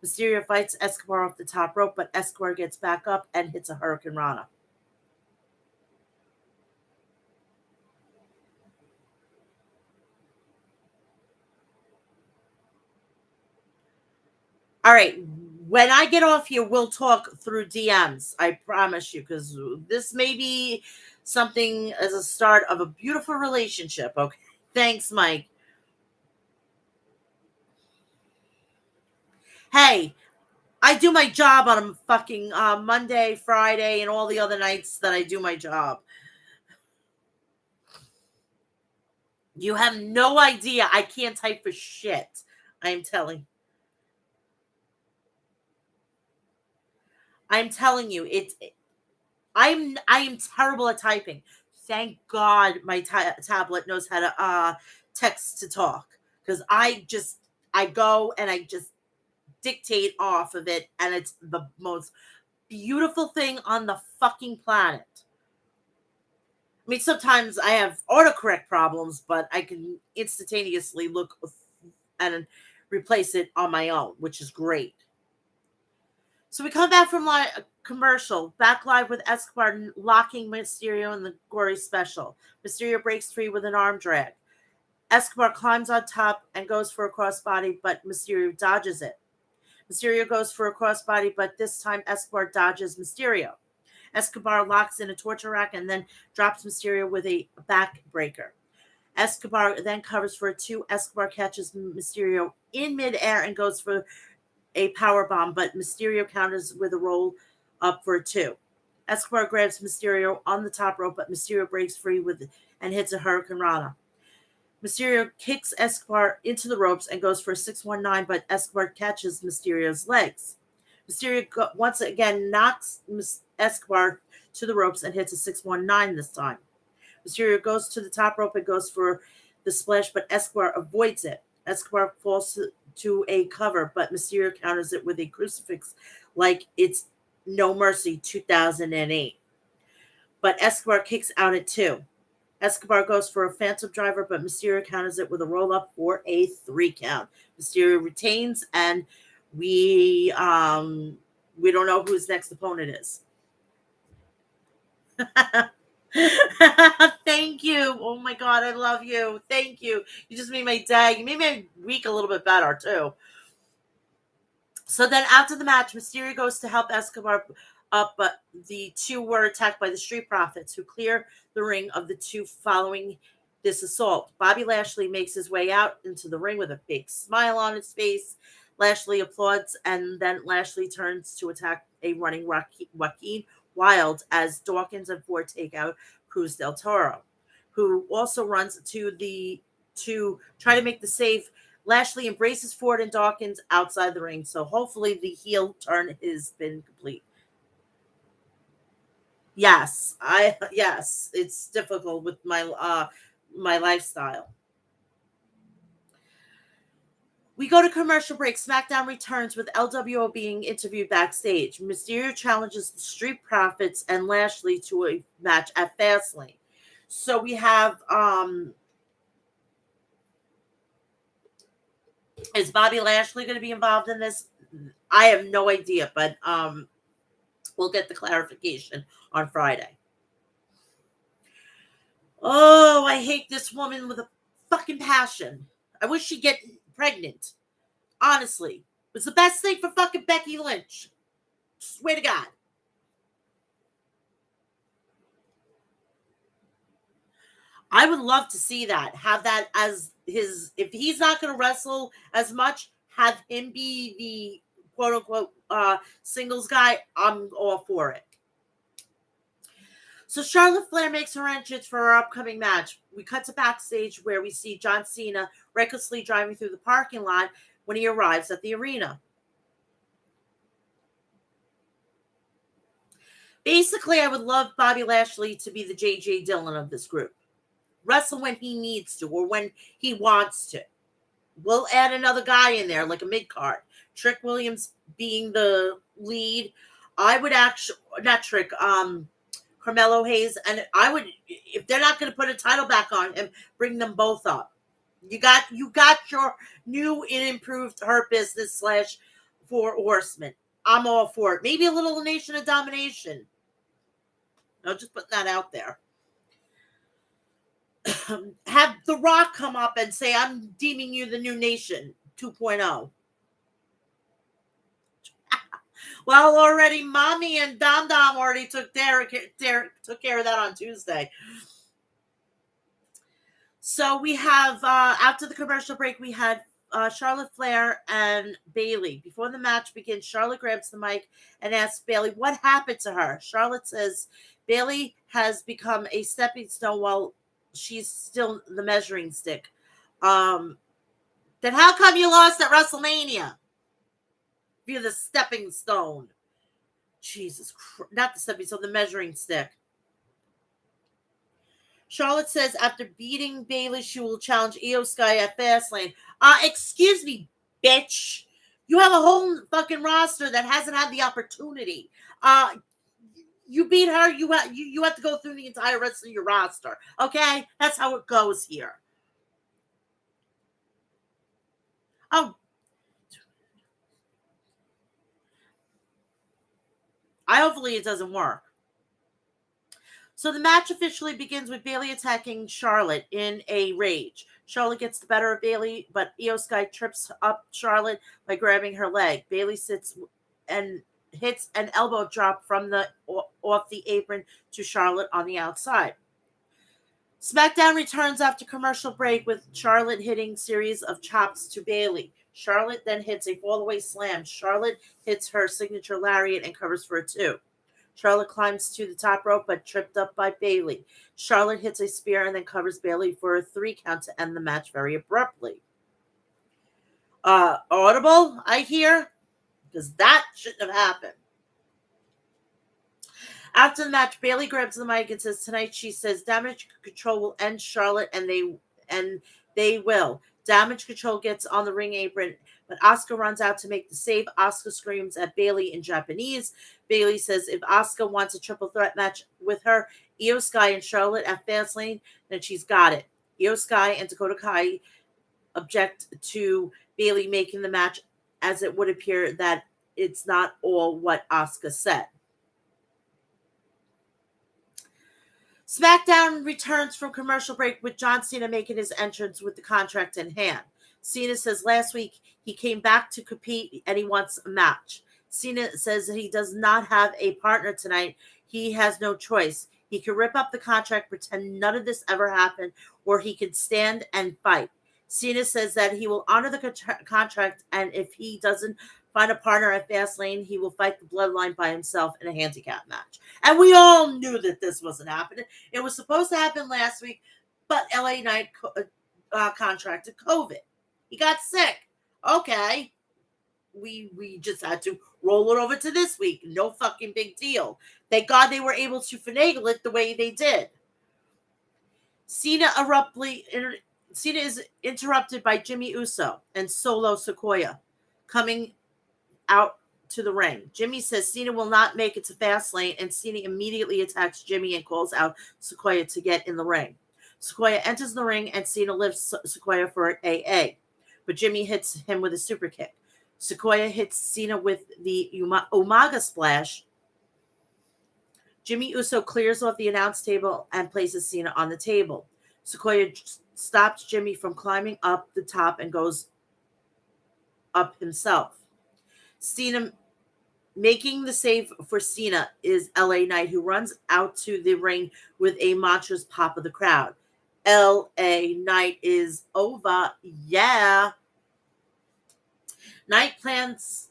Mysterio fights Escobar off the top rope, but Escobar gets back up and hits a Hurricane Rana. All right. When I get off here, we'll talk through DMs. I promise you, because this may be something as a start of a beautiful relationship. Okay. Thanks, Mike. Hey, I do my job on a fucking Monday, Friday, and all the other nights that I do my job. You have no idea. I can't type for shit. I'm telling. I'm telling you, I am terrible at typing. Thank God my tablet knows how to text to talk, because I go and I just dictate off of it, and it's the most beautiful thing on the fucking planet. I mean, sometimes I have autocorrect problems, but I can instantaneously look and replace it on my own, which is great. So we come back from a commercial, back live with Escobar locking Mysterio in the gory special. Mysterio breaks free with an arm drag. Escobar climbs on top and goes for a crossbody, but Mysterio dodges it. Mysterio goes for a crossbody, but this time Escobar dodges Mysterio. Escobar locks in a torture rack and then drops Mysterio with a backbreaker. Escobar then covers for a two. Escobar catches Mysterio in midair and goes for a power bomb, but Mysterio counters with a roll up for a two. Escobar grabs Mysterio on the top rope, but Mysterio breaks free and hits a Hurricane Rana. Mysterio kicks Escobar into the ropes and goes for a 619, but Escobar catches Mysterio's legs. Mysterio once again knocks Escobar to the ropes and hits a 619 this time. Mysterio goes to the top rope and goes for the splash, but Escobar avoids it. Escobar falls to a cover, but Mysterio counters it with a crucifix like it's No Mercy 2008. But Escobar kicks out at two. Escobar goes for a phantom driver, but Mysterio counters it with a roll up for a 3 count. Mysterio retains, and we don't know who his next opponent is. Thank you. Oh my God, I love you. Thank you. You just made my day. You made my week a little bit better too. So then after the match, Mysterio goes to help Escobar up, but the two were attacked by the Street Profits, who clear the ring of the two following this assault. Bobby Lashley makes his way out into the ring with a big smile on his face. Lashley applauds, and then Lashley turns to attack a running Joaquin Wild as Dawkins and Ford take out Cruz del Toro, who also runs to try to make the save. Lashley embraces Ford and Dawkins outside the ring, so hopefully the heel turn has been complete. Yes, it's difficult with my lifestyle. We go to commercial break. SmackDown returns with LWO being interviewed backstage. Mysterio challenges the Street Profits and Lashley to a match at Fastlane. So we have is Bobby Lashley going to be involved in this? I have no idea, but we'll get the clarification on Friday. Oh, I hate this woman with a fucking passion. I wish she'd get pregnant. Honestly. It was the best thing for fucking Becky Lynch. Swear to God. I would love to see that. Have that as his, if he's not going to wrestle as much, have him be the quote unquote singles guy. I'm all for it. So Charlotte Flair makes her entrance for our upcoming match. We cut to backstage where we see John Cena recklessly driving through the parking lot when he arrives at the arena. Basically, I would love Bobby Lashley to be the J.J. Dillon of this group. Wrestle when he needs to or when he wants to. We'll add another guy in there, like a mid-card. Trick Williams being the lead. I would actually, not Trick, Carmelo Hayes, and I would, if they're not going to put a title back on him, bring them both up. You got your new and improved Hurt Business / Four Horsemen. I'm all for it. Maybe a little Nation of Domination. I'll just put that out there. Have The Rock come up and say, I'm deeming you the new Nation 2.0. Well, already Mommy and Dom Dom already took care of that on Tuesday. So we have after the commercial break, we had Charlotte Flair and Bayley. Before the match begins, Charlotte grabs the mic and asks Bayley what happened to her. Charlotte says Bayley has become a stepping stone while she's still the measuring stick. Then how come you lost at WrestleMania? If you're the stepping stone. Jesus Christ. Not the stepping stone, the measuring stick. Charlotte says after beating Bayley, she will challenge Io Sky at Fastlane. Excuse me, bitch. You have a whole fucking roster that hasn't had the opportunity. You beat her. You have to go through the entire rest of your roster. Okay, that's how it goes here. Oh, hopefully it doesn't work. So the match officially begins with Bayley attacking Charlotte in a rage. Charlotte gets the better of Bayley, but Io Sky trips up Charlotte by grabbing her leg. Bayley sits and hits an elbow drop from the off the apron to Charlotte on the outside. SmackDown returns after commercial break with Charlotte hitting series of chops to Bayley. Charlotte then hits a fallaway slam. Charlotte hits her signature lariat and covers for a 2. Charlotte climbs to the top rope but tripped up by Bayley. Charlotte hits a spear and then covers Bayley for a 3 count to end the match very abruptly. Audible, I hear? Because that shouldn't have happened. After the match, Bayley grabs the mic and says tonight she says Damage Control will end Charlotte and they will. Damage Control gets on the ring apron, but Asuka runs out to make the save. Asuka screams at Bayley in Japanese. Bayley says if Asuka wants a triple threat match with her, Io Sky and Charlotte at Fastlane, then she's got it. Io Sky and Dakota Kai object to Bayley making the match, as it would appear that it's not all what Asuka said. SmackDown returns from commercial break with John Cena making his entrance with the contract in hand. Cena says last week he came back to compete and he wants a match. Cena says that he does not have a partner tonight. He has no choice. He can rip up the contract, pretend none of this ever happened, or he can stand and fight. Cena says that he will honor the contract, and if he doesn't find a partner at Fastlane, he will fight the Bloodline by himself in a handicap match. And we all knew that this wasn't happening. It was supposed to happen last week, but LA Knight contracted COVID. He got sick. Okay. We just had to roll it over to this week. No fucking big deal. Thank God they were able to finagle it the way they did. Cena is interrupted by Jimmy Uso and Solo Sikoa coming out to the ring. Jimmy says Cena will not make it to Fastlane, and Cena immediately attacks Jimmy and calls out Sikoa to get in the ring. Sikoa enters the ring, and Cena lifts Sikoa for an AA, but Jimmy hits him with a super kick. Sikoa hits Cena with the Umaga Splash. Jimmy Uso clears off the announce table and places Cena on the table. Sikoa stops Jimmy from climbing up the top and goes up himself. Cena making the save for Cena is LA Knight, who runs out to the ring with a monstrous pop of the crowd. LA Knight is over. Yeah. Knight plants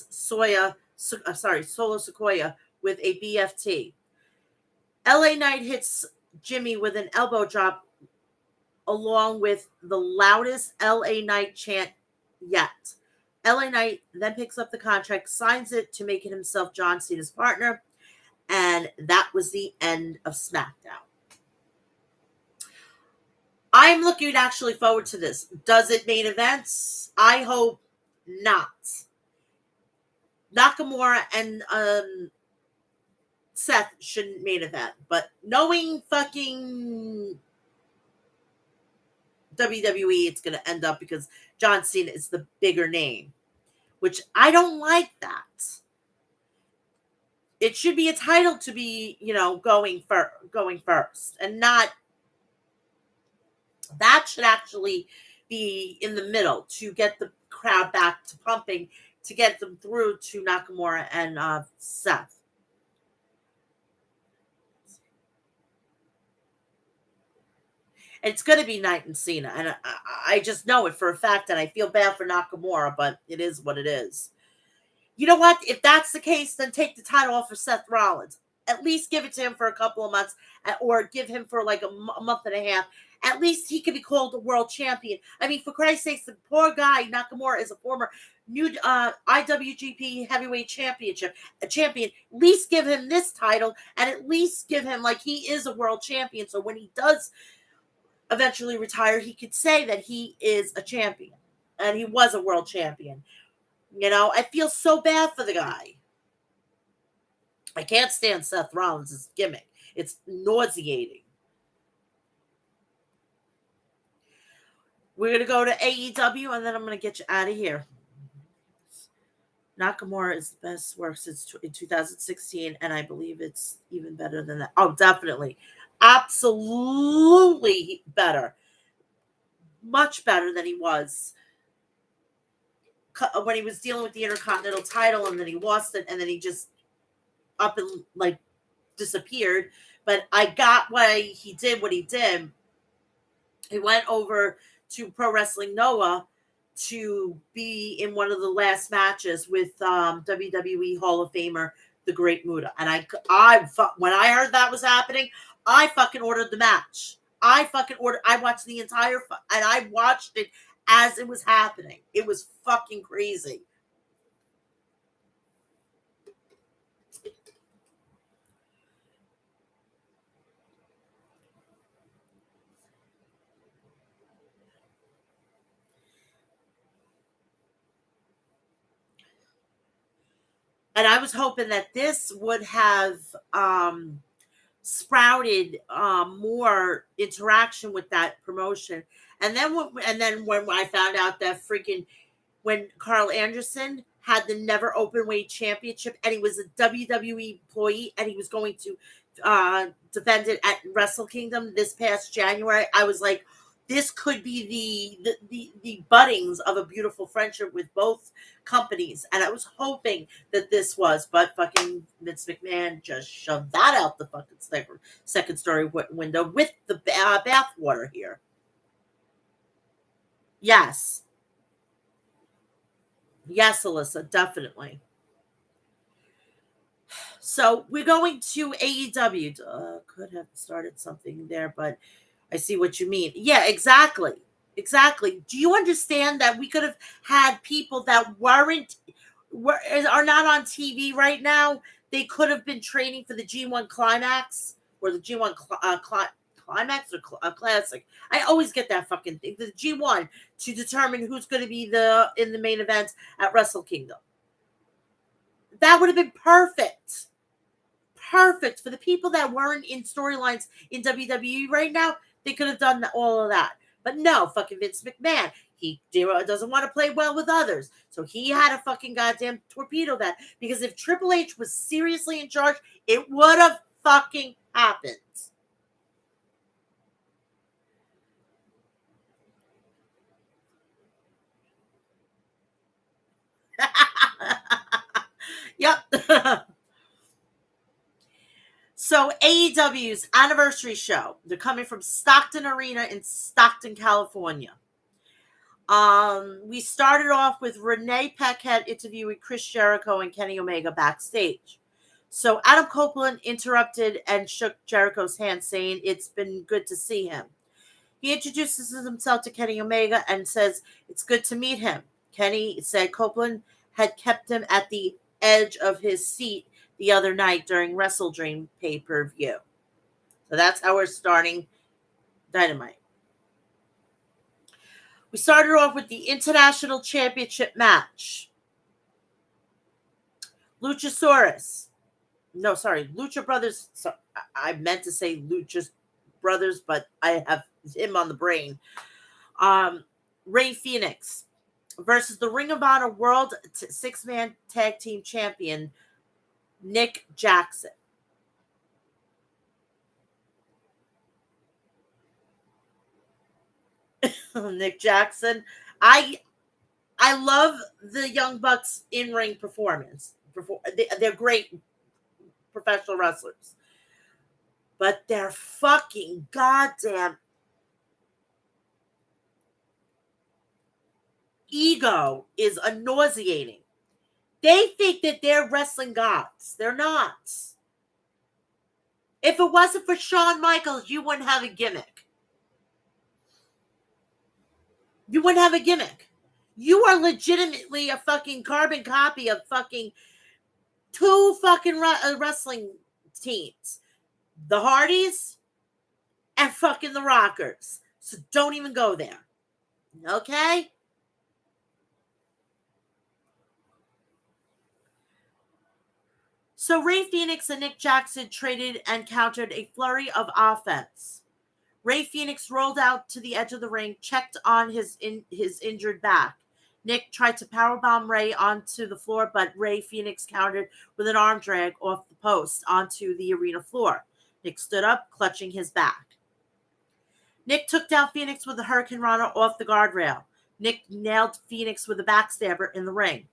Solo Sikoa with a BFT. LA Knight hits Jimmy with an elbow drop along with the loudest LA Knight chant yet. LA Knight then picks up the contract, signs it to make it himself John Cena's partner, and that was the end of SmackDown. I'm looking actually forward to this. Does it main events? I hope not. Nakamura and Seth shouldn't main event, but knowing fucking WWE, it's going to end up because John Cena is the bigger name, which I don't like that. It should be a title to be, going first, and not. That should actually be in the middle to get the crowd back to pumping to get them through to Nakamura and Seth. It's going to be Knight and Cena, and I just know it for a fact, and I feel bad for Nakamura, but it is what it is. You know what? If that's the case, then take the title off of Seth Rollins. At least give it to him for a couple of months, or give him for like a month and a half. At least he could be called a world champion. I mean, for Christ's sakes, the poor guy Nakamura is a former new IWGP Heavyweight Championship a champion. At least give him this title, and at least give him like he is a world champion. So when he does eventually retire, he could say that he is a champion and he was a world champion. You know, I feel so bad for the guy. I can't stand Seth Rollins' gimmick. It's nauseating. We're going to go to AEW, and then I'm going to get you out of here. Nakamura is the best work since in 2016, and I believe it's even better than that. Oh, definitely. Absolutely better. Much better than he was when he was dealing with the Intercontinental title, and then he lost it, and then he just up and like disappeared. But I got why he did what he did. He went over to Pro Wrestling Noah to be in one of the last matches with WWE Hall of Famer the Great Muta, and when I heard that was happening, I fucking ordered the match. I watched the entire and I watched it as it was happening. It was fucking crazy. And I was hoping that this would have sprouted more interaction with that promotion. And then when I found out that freaking when Carl Anderson had the Never Openweight Championship, and he was a WWE employee, and he was going to defend it at Wrestle Kingdom this past January, I was like, this could be the buddings of a beautiful friendship with both companies, and I was hoping that this was, but fucking Vince McMahon just shoved that out the fucking second story window with the bathwater here. Yes. Yes, Alyssa, definitely. So we're going to AEW. Could have started something there, but I see what you mean. Yeah, exactly. Exactly. Do you understand that we could have had people that are not on TV right now? They could have been training for the G1 Climax or the G1 Climax or Classic. I always get that fucking thing. The G1 to determine who's going to be in the main event at Wrestle Kingdom. That would have been perfect. Perfect for the people that weren't in storylines in WWE right now. They could have done all of that, but no, fucking Vince McMahon. He doesn't want to play well with others, so he had to fucking goddamn torpedo that. Because if Triple H was seriously in charge, it would have fucking happened. Yep. So AEW's anniversary show. They're coming from Stockton Arena in Stockton, California. We started off with Renee Paquette interviewing Chris Jericho and Kenny Omega backstage. So Adam Copeland interrupted and shook Jericho's hand, saying it's been good to see him. He introduces himself to Kenny Omega and says it's good to meet him. Kenny said Copeland had kept him at the edge of his seat the other night during Wrestle Dream pay-per-view. So that's how we're starting Dynamite. We started off with the International Championship match. Luchasaurus. No, sorry, Lucha Brothers. So, I meant to say Lucha Brothers, but I have him on the brain. Ray Phoenix versus the Ring of Honor World Six-Man Tag Team Champion, Nick Jackson. Nick Jackson. I I love the Young Bucks in-ring performance. They're great professional wrestlers. But their fucking goddamn ego is nauseating. They think that they're wrestling gods. They're not. If it wasn't for Shawn Michaels, you wouldn't have a gimmick. You wouldn't have a gimmick. You are legitimately a fucking carbon copy of fucking two fucking wrestling teams. The Hardys and fucking the Rockers. So don't even go there. Okay? So Ray Phoenix and Nick Jackson traded and countered a flurry of offense. Ray Phoenix rolled out to the edge of the ring, checked on his injured back. Nick tried to powerbomb Ray onto the floor, but Ray Phoenix countered with an arm drag off the post onto the arena floor. Nick stood up, clutching his back. Nick took down Phoenix with a Hurricane Rana off the guardrail. Nick nailed Phoenix with a backstabber in the ring.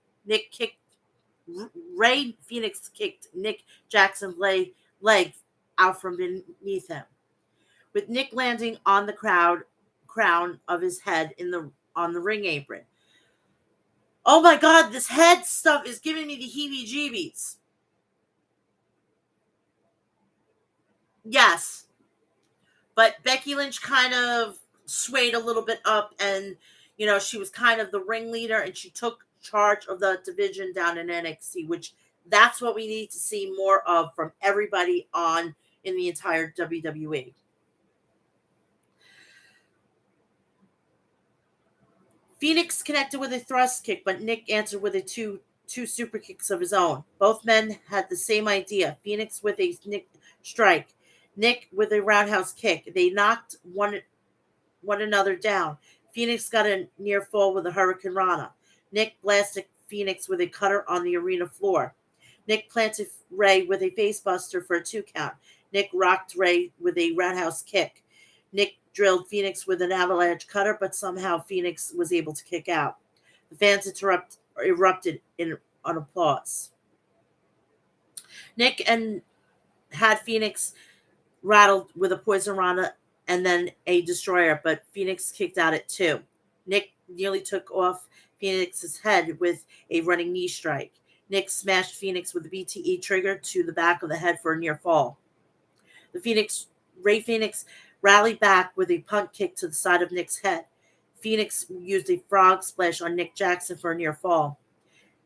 Ray Phoenix kicked Nick Jackson's leg out from beneath him, with Nick landing on the crown of his head on the ring apron. Oh my God, this head stuff is giving me the heebie-jeebies. Yes. But Becky Lynch kind of swayed a little bit up, and, she was kind of the ringleader, and she took charge of the division down in NXT, which that's what we need to see more of from everybody in the entire WWE. Phoenix connected with a thrust kick, but Nick answered with two super kicks of his own. Both men had the same idea. Phoenix with a Nick strike, Nick with a roundhouse kick. They knocked one another down. Phoenix got a near fall with a Hurricane Rana. Nick blasted Phoenix with a cutter on the arena floor. Nick planted Ray with a facebuster for a 2 count. Nick rocked Ray with a roundhouse kick. Nick drilled Phoenix with an avalanche cutter, but somehow Phoenix was able to kick out. The fans erupted in applause. Nick had Phoenix rattled with a poison Rana and then a destroyer, but Phoenix kicked out at 2. Nick nearly took off Phoenix's head with a running knee strike. Nick smashed Phoenix with a BTE trigger to the back of the head for a near fall. Ray Phoenix rallied back with a punt kick to the side of Nick's head. Phoenix used a frog splash on Nick Jackson for a near fall.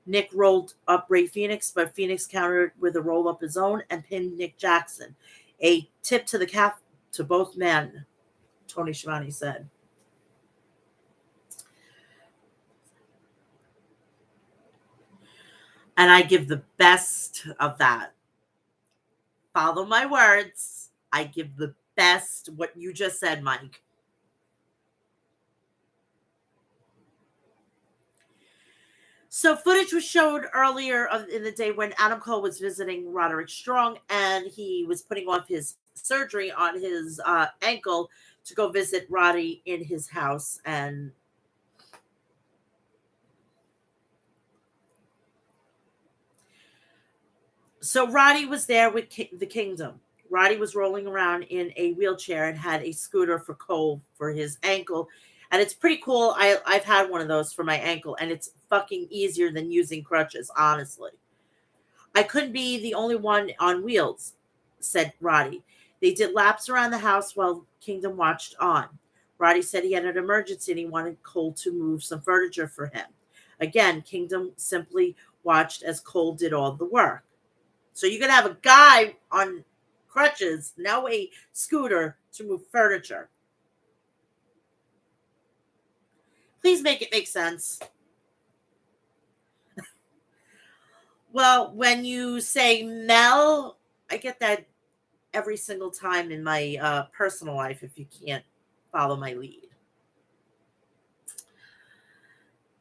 Nick rolled up Ray Phoenix, but Phoenix countered with a roll up his own and pinned Nick Jackson. A tip to the calf to both men, Tony Schiavone said. And I give the best of that. Follow my words. I give the best what you just said, Mike. So footage was showed earlier in the day when Adam Cole was visiting Roderick Strong, and he was putting off his surgery on his ankle to go visit Roddy in his house. And so Roddy was there with the Kingdom. Roddy was rolling around in a wheelchair and had a scooter for Cole for his ankle. And it's pretty cool. I've had one of those for my ankle, and it's fucking easier than using crutches, honestly. I couldn't be the only one on wheels, said Roddy. They did laps around the house while Kingdom watched on. Roddy said he had an emergency and he wanted Cole to move some furniture for him. Again, Kingdom simply watched as Cole did all the work. So you could have a guy on crutches, now a scooter to move furniture. Please make it make sense. Well, when you say Mel, I get that every single time in my personal life if you can't follow my lead.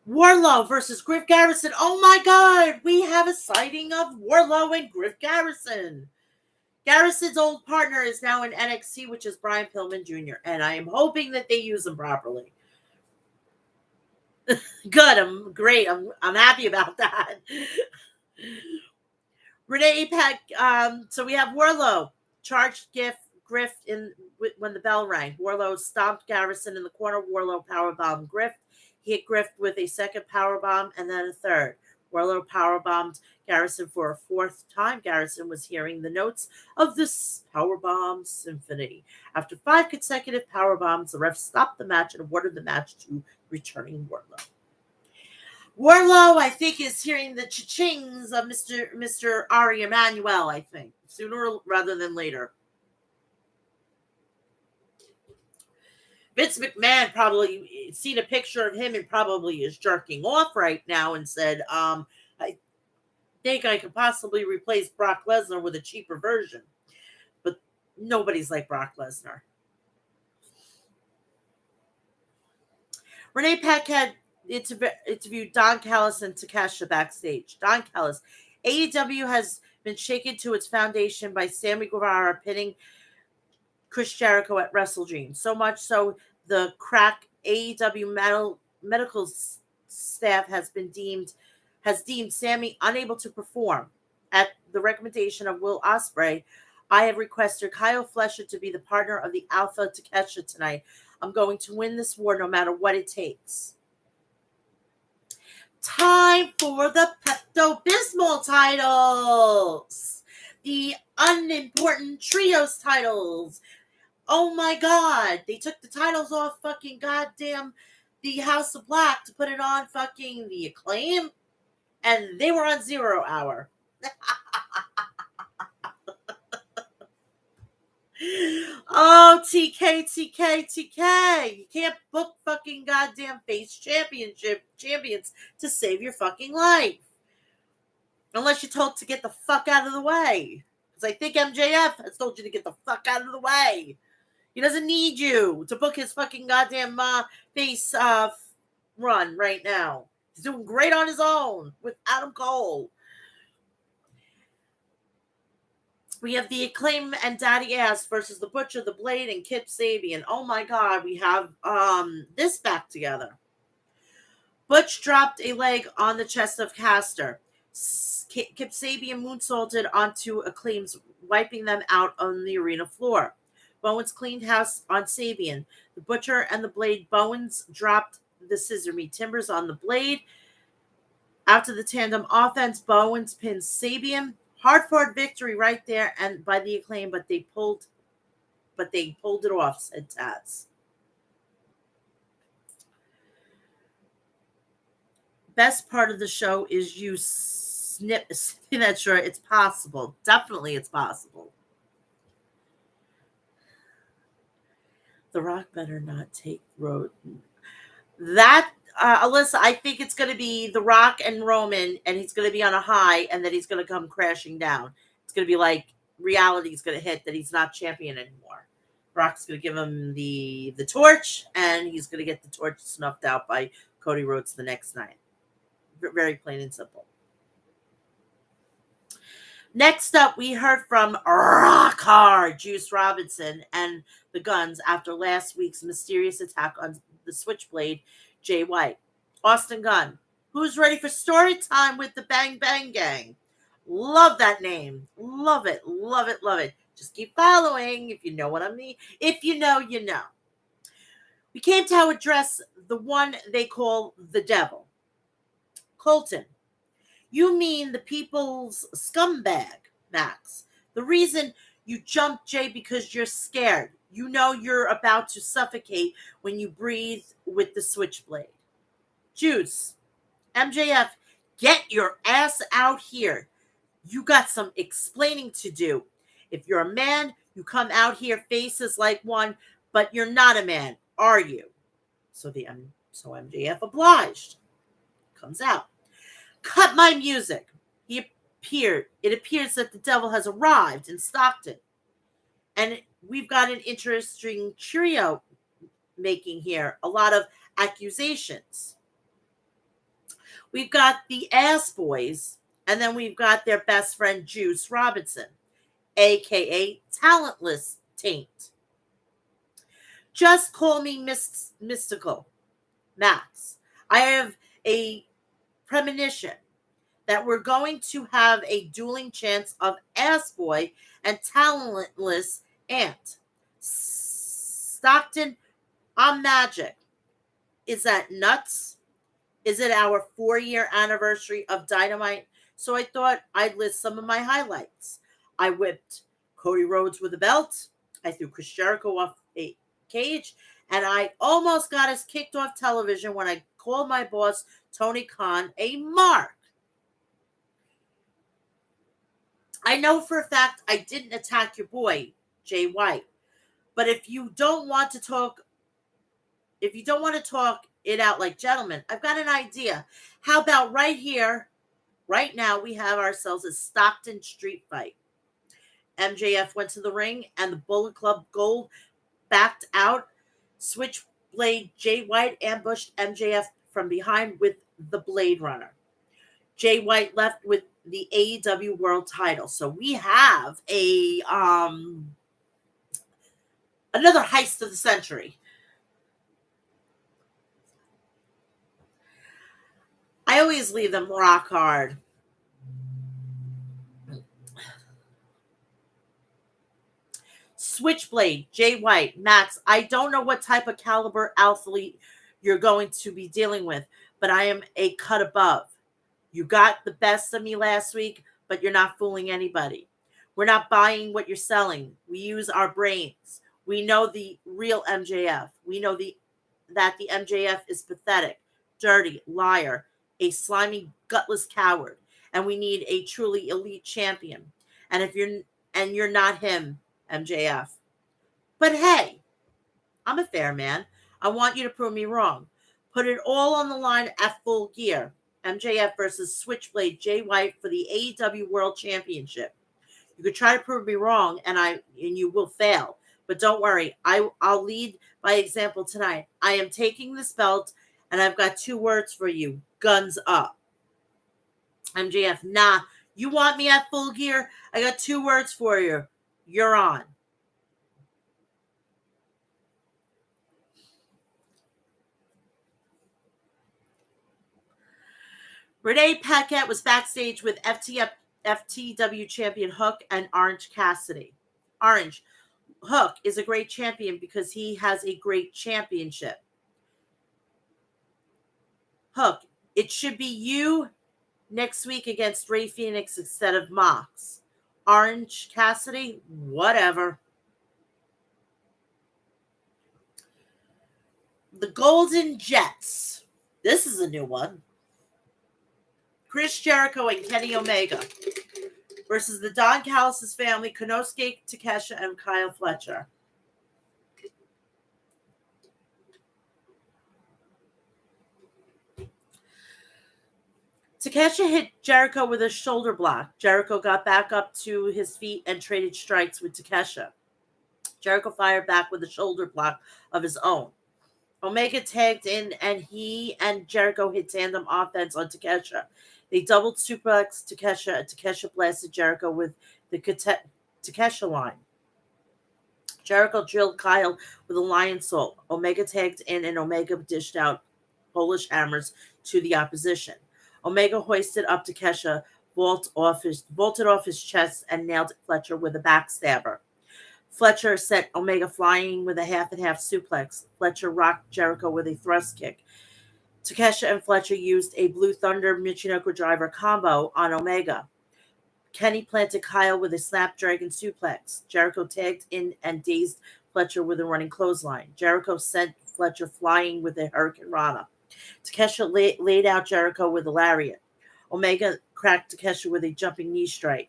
Wardlow versus Griff Garrison. Oh my God, we have a sighting of Wardlow and Griff Garrison. Garrison's old partner is now in NXT, which is Brian Pillman Jr., and I am hoping that they use him properly. Good. I'm great. I'm happy about that. Renee Peck. So we have Warlow charged Griff when the bell rang. Warlow stomped Garrison in the corner. Warlow powerbombed Griff. He hit Griff with a second powerbomb and then a third. Warlow powerbombed Garrison for a fourth time. Garrison was hearing the notes of this powerbomb symphony. After 5 consecutive powerbombs, the ref stopped the match and awarded the match to returning Warlow. Warlow, I think, is hearing the cha-chings of Mr. Ari Emanuel, I think, sooner rather than later. Vince McMahon probably seen a picture of him and probably is jerking off right now and said, I think I could possibly replace Brock Lesnar with a cheaper version. But nobody's like Brock Lesnar. Renee Paquette interviewed Don Callis and Takesha backstage. Don Callis, AEW has been shaken to its foundation by Sammy Guevara pinning Chris Jericho at Wrestle Dream. So much so, the crack AEW medical staff has deemed Sammy unable to perform. At the recommendation of Will Ospreay, I have requested Kyle Fletcher to be the partner of the Alpha Takesha tonight. I'm going to win this war no matter what it takes. Time for the Pepto-Bismol titles. The unimportant trios titles. Oh my God. They took the titles off fucking goddamn the House of Black to put it on fucking the Acclaim. And they were on 0 Hour. Oh, TK. You can't book fucking goddamn face champions to save your fucking life. Unless you're told to get the fuck out of the way. Because I think MJF has told you to get the fuck out of the way. He doesn't need you to book his fucking goddamn face run right now. He's doing great on his own with Adam Cole. We have the Acclaim and Daddy Ass versus the Butcher, the Blade, and Kip Sabian. Oh my God, we have this back together. Butch dropped a leg on the chest of Caster. Kip Sabian moonsaulted onto Acclaim's, wiping them out on the arena floor. Bowens cleaned house on Sabian. The Butcher and the Blade. Bowens dropped the scissor meat timbers on the Blade. After the tandem offense, Bowens pinned Sabian. Hard-fought victory right there and by the Acclaim, but they pulled it off, said Taz. Best part of the show is you snip that shirt. It's possible. Definitely it's possible. The Rock better not take road. That Alyssa, I think it's going to be The Rock and Roman, and he's going to be on a high, and then he's going to come crashing down. It's going to be like reality's going to hit that he's not champion anymore. Rock's going to give him the torch, and he's going to get the torch snuffed out by Cody Rhodes the next night. Very plain and simple. Next up, we heard from Rock Hard Juice Robinson and the Guns after last week's mysterious attack on the Switchblade, Jay White. Austin Gunn, who's ready for story time with the Bang Bang Gang? Love that name. Love it. Love it. Love it. Just keep following if you know what I mean. If you know, you know. We came to address the one they call the devil. Colton, you mean the people's scumbag, Max. The reason you jumped Jay because you're scared. You know you're about to suffocate when you breathe with the Switchblade. Juice, MJF, get your ass out here. You got some explaining to do. If you're a man, you come out here faces like one, but you're not a man, are you? So MJF obliged. Comes out. Cut my music. It appears that the devil has arrived in Stockton. And we've got an interesting trio making here. A lot of accusations. We've got the Ass Boys, and then we've got their best friend, Juice Robinson, a.k.a. Talentless Taint. Just call me mystical, Max. I have a premonition that we're going to have a dueling chance of Ass Boy and Talentless Ant. Stockton, I'm Magic. Is that nuts? Is it our 4-year anniversary of Dynamite? So I thought I'd list some of my highlights. I whipped Cody Rhodes with a belt. I threw Chris Jericho off a cage. And I almost got us kicked off television when I called my boss, Tony Khan, a mark. I know for a fact I didn't attack your boy, Jay White. But if you don't want to talk it out like gentlemen, I've got an idea. How about right here, right now, we have ourselves a Stockton street fight. MJF went to the ring and the Bullet Club Gold backed out. Switchblade Jay White ambushed MJF from behind with the Blade Runner. Jay White left with the AEW World Title. So we have a another heist of the century. I always leave them rock hard. Switchblade, Jay White, Max, I don't know what type of caliber athlete you're going to be dealing with, but I am a cut above. You got the best of me last week, but you're not fooling anybody. We're not buying what you're selling. We use our brains. We know the real MJF. We know that the MJF is pathetic, dirty, liar, a slimy, gutless coward, and we need a truly elite champion. And you're not him, MJF. But hey, I'm a fair man. I want you to prove me wrong. Put it all on the line at Full Gear. MJF versus Switchblade Jay White for the AEW World Championship. You could try to prove me wrong, and you will fail. But don't worry, I'll lead by example tonight. I am taking this belt, and I've got 2 words for you: guns up. MJF, nah. You want me at Full Gear? I got 2 words for you. You're on. Renee Paquette was backstage with FTW champion Hook and Orange Cassidy. Orange, Hook is a great champion because he has a great championship. Hook, it should be you next week against Ray Phoenix instead of Mox. Orange Cassidy, whatever. The Golden Jets. This is a new one. Chris Jericho and Kenny Omega versus the Don Callis' family, Konosuke Takeshita and Kyle Fletcher. Takeshita hit Jericho with a shoulder block. Jericho got back up to his feet and traded strikes with Takeshita. Jericho fired back with a shoulder block of his own. Omega tagged in, and he and Jericho hit tandem offense on Takeshita. They doubled suplex Takeshita, and Takeshita blasted Jericho with the Takeshita line. Jericho drilled Kyle with a lion salt. Omega tagged in, and Omega dished out Polish hammers to the opposition. Omega hoisted up Takeshita, vaulted off his chest, and nailed Fletcher with a backstabber. Fletcher sent Omega flying with a half and half suplex. Fletcher rocked Jericho with a thrust kick. Takeshita and Fletcher used a Blue Thunder Michinoku driver combo on Omega. Kenny planted Kyle with a Snapdragon suplex. Jericho tagged in and dazed Fletcher with a running clothesline. Jericho sent Fletcher flying with a Hurricane Rana. Takeshita laid out Jericho with a lariat. Omega cracked Takeshita with a jumping knee strike.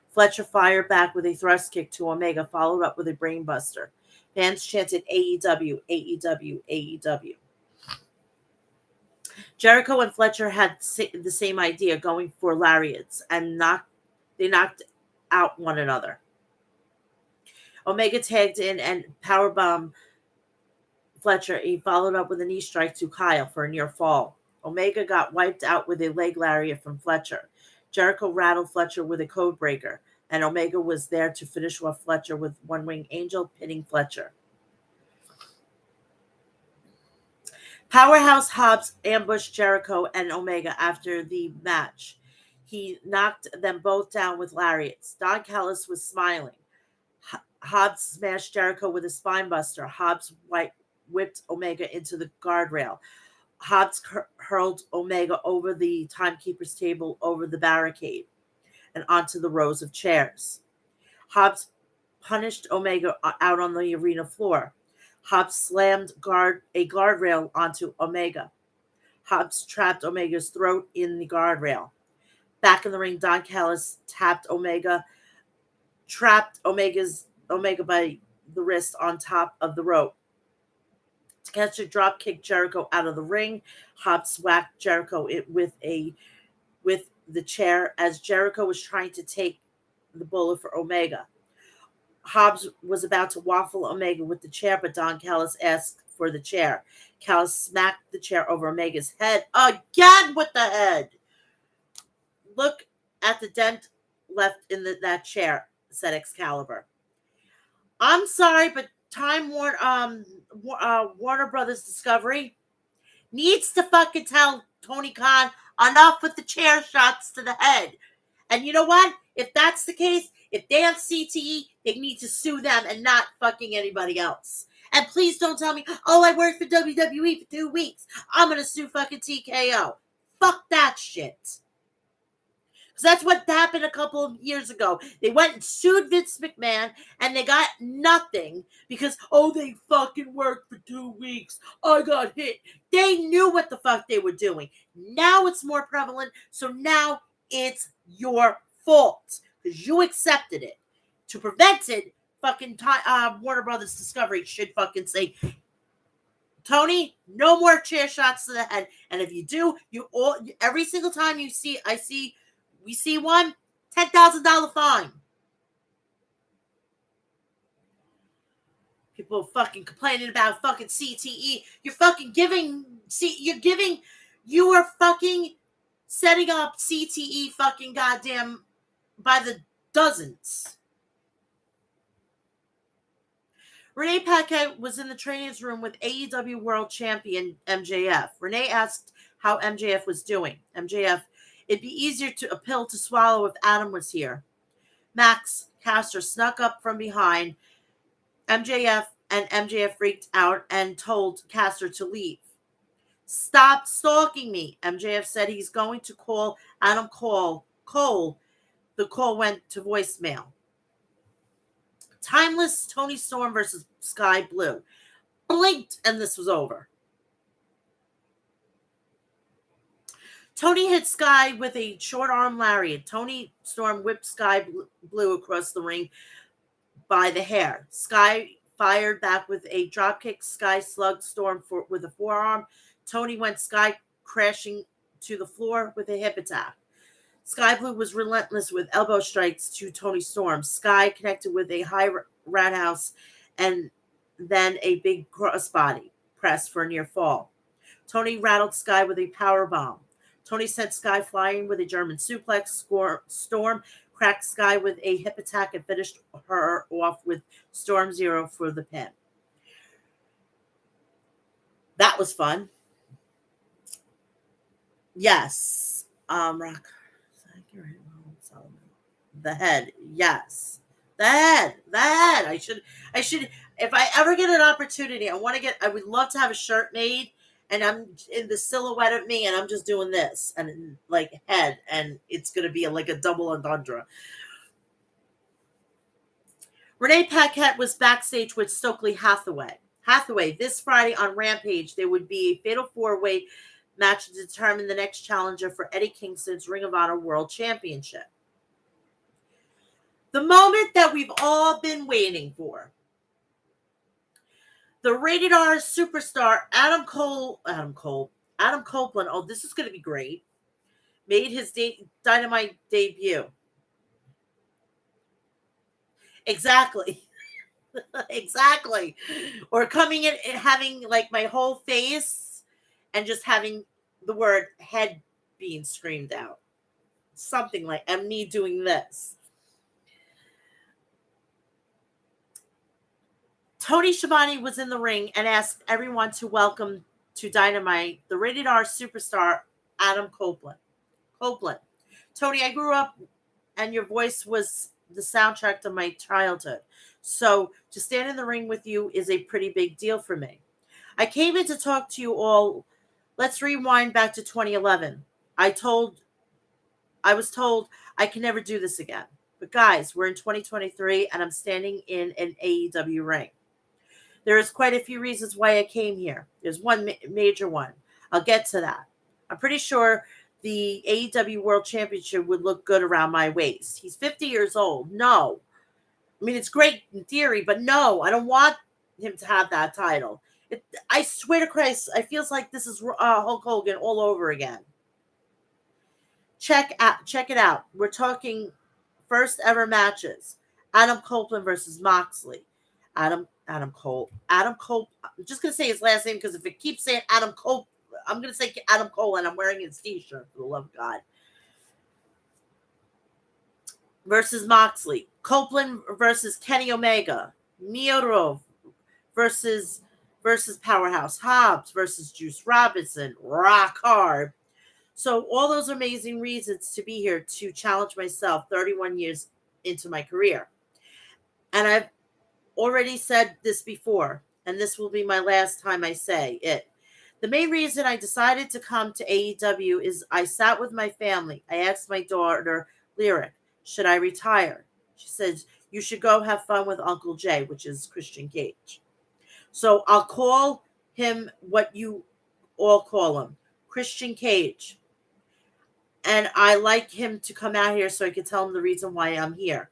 Fletcher fired back with a thrust kick to Omega, followed up with a brainbuster. Fans chanted AEW, AEW, AEW. Jericho and Fletcher had the same idea, going for lariats, and they knocked out one another. Omega tagged in and powerbombed Fletcher. He followed up with a knee strike to Kyle for a near fall. Omega got wiped out with a leg lariat from Fletcher. Jericho rattled Fletcher with a code breaker, and Omega was there to finish off Fletcher with one wing angel, pinning Fletcher. Powerhouse Hobbs ambushed Jericho and Omega after the match. He knocked them both down with lariats. Don Callis was smiling. Hobbs smashed Jericho with a spinebuster. Hobbs whipped Omega into the guardrail. Hobbs hurled Omega over the timekeeper's table, over the barricade, and onto the rows of chairs. Hobbs punished Omega out on the arena floor. Hobbs slammed a guardrail onto Omega. Hobbs trapped Omega's throat in the guardrail. Back in the ring, Don Callis trapped Omega by the wrist on top of the rope. To catch a drop kick Jericho out of the ring, Hobbs whacked Jericho with the chair as Jericho was trying to take the bullet for Omega. Hobbs was about to waffle Omega with the chair, but Don Callis asked for the chair. Callis smacked the chair over Omega's head again with the head. Look at the dent left in that chair, said Excalibur. I'm sorry, but Warner Brothers Discovery needs to fucking tell Tony Khan enough with the chair shots to the head. And you know what? If that's the case, if they have CTE, they need to sue them and not fucking anybody else. And please don't tell me, oh, I worked for WWE for 2 weeks. I'm going to sue fucking TKO. Fuck that shit. Because that's what happened a couple of years ago. They went and sued Vince McMahon and they got nothing because, oh, they fucking worked for 2 weeks. I got hit. They knew what the fuck they were doing. Now it's more prevalent. So now it's your fault because you accepted it. To prevent it, fucking Warner Brothers Discovery should fucking say, Tony, no more chair shots to the head. And if you do, every single time we see one, $10,000 fine. People fucking complaining about fucking CTE. You are fucking setting up CTE fucking goddamn by the dozens. Renee Paquette was in the trainings room with AEW World Champion MJF. Renee asked how MJF was doing. MJF, it'd be easier a pill to swallow if Adam was here. Max Caster snuck up from behind MJF, and MJF freaked out and told Caster to leave. Stop stalking me, MJF said. He's going to call Adam Cole. The call went to voicemail. Timeless Tony Storm versus Sky Blue. Blinked and this was over. Tony hit Sky with a short arm lariat. Tony Storm whipped Sky Blue across the ring by the hair. Sky fired back with a dropkick. Sky slugged Storm with a forearm. Tony went Sky crashing to the floor with a hip attack. Sky Blue was relentless with elbow strikes to Tony Storm. Sky connected with a high roundhouse and then a big crossbody press for a near fall. Tony rattled Sky with a power bomb. Tony sent Sky flying with a German suplex. Storm cracked Sky with a hip attack and finished her off with Storm Zero for the pin. That was fun. Yes. The head. Yes. The head. I should, if I ever get an opportunity, I would love to have a shirt made and I'm in the silhouette of me and I'm just doing this and like head and it's going to be like a double entendre. Renee Paquette was backstage with Stokely Hathaway. This Friday on Rampage, there would be a fatal 4-way match to determine the next challenger for Eddie Kingston's Ring of Honor World Championship. The moment that we've all been waiting for. The rated R superstar Adam Copeland, oh, this is going to be great, made his Dynamite debut. Exactly. Exactly. Or coming in and having like my whole face and just having the word head being screamed out. Something like, and me doing this. Tony Schiavone was in the ring and asked everyone to welcome to Dynamite, the rated R superstar Adam Copeland. Tony, I grew up and your voice was the soundtrack to my childhood. So to stand in the ring with you is a pretty big deal for me. I came in to talk to you all. Let's rewind back to 2011. I was told I can never do this again. But guys, we're in 2023 and I'm standing in an AEW ring. There is quite a few reasons why I came here. There's one major one. I'll get to that. I'm pretty sure the AEW World Championship would look good around my waist. He's 50 years old. No. I mean, it's great in theory, but no, I don't want him to have that title. I swear to Christ, I feels like this is Hulk Hogan all over again. Check it out. We're talking first ever matches. Adam Copeland versus Moxley. Adam Cole. I'm just gonna say his last name because if it keeps saying Adam Cole, I'm gonna say Adam Cole, and I'm wearing his T-shirt for the love of God. Versus Moxley. Copeland versus Kenny Omega. Miro versus Powerhouse Hobbs versus Juice Robinson. Rock hard. So all those amazing reasons to be here to challenge myself 31 years into my career. And I've already said this before, and this will be my last time I say it. The main reason I decided to come to AEW is I sat with my family. I asked my daughter, Lyric, should I retire? She says, you should go have fun with Uncle Jay, which is Christian Cage. So I'll call him what you all call him, Christian Cage. And I like him to come out here so I can tell him the reason why I'm here.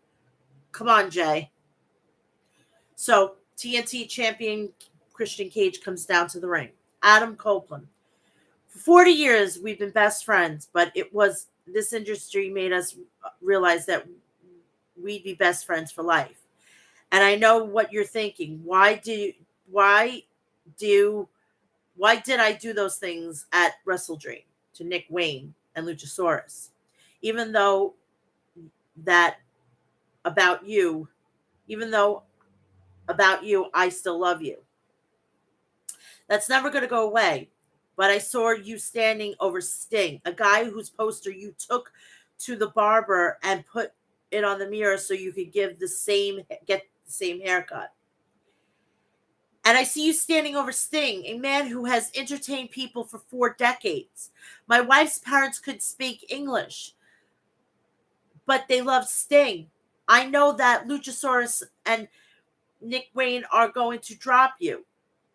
Come on, Jay. So TNT champion Christian Cage comes down to the ring. Adam Copeland. For 40 years, we've been best friends, but it was this industry made us realize that we'd be best friends for life. And I know what you're thinking. Why did I do those things at Wrestle Dream to Nick Wayne and Luchasaurus? Even though about you, I still love you. That's never going to go away. But I saw you standing over Sting, a guy whose poster you took to the barber and put it on the mirror so you could get the same haircut. And I see you standing over Sting, a man who has entertained people for 4 decades. My wife's parents could speak English, but they loved Sting. I know that Luchasaurus and Nick Wayne are going to drop you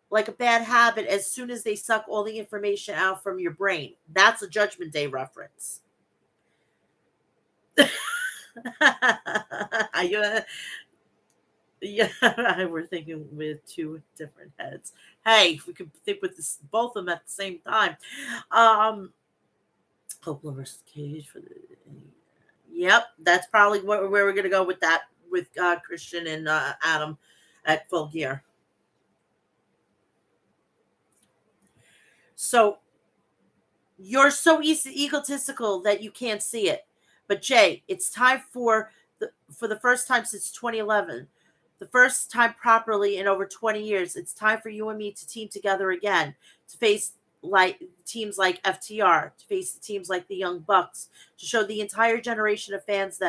like a bad habit as soon as they suck all the information out from your brain. That's a Judgment Day reference. Yeah, we're thinking with 2 different heads. Hey, if we could think with both of them at the same time. Copeland versus Cage for the. Yep, that's probably where we're going to go with that, with Christian and Adam at Full Gear. So you're so egotistical that you can't see it. But Jay, it's time for the first time since 2011, the first time properly in over 20 years, it's time for you and me to team together again, to face teams like FTR, to face teams like the Young Bucks, to show the entire generation of fans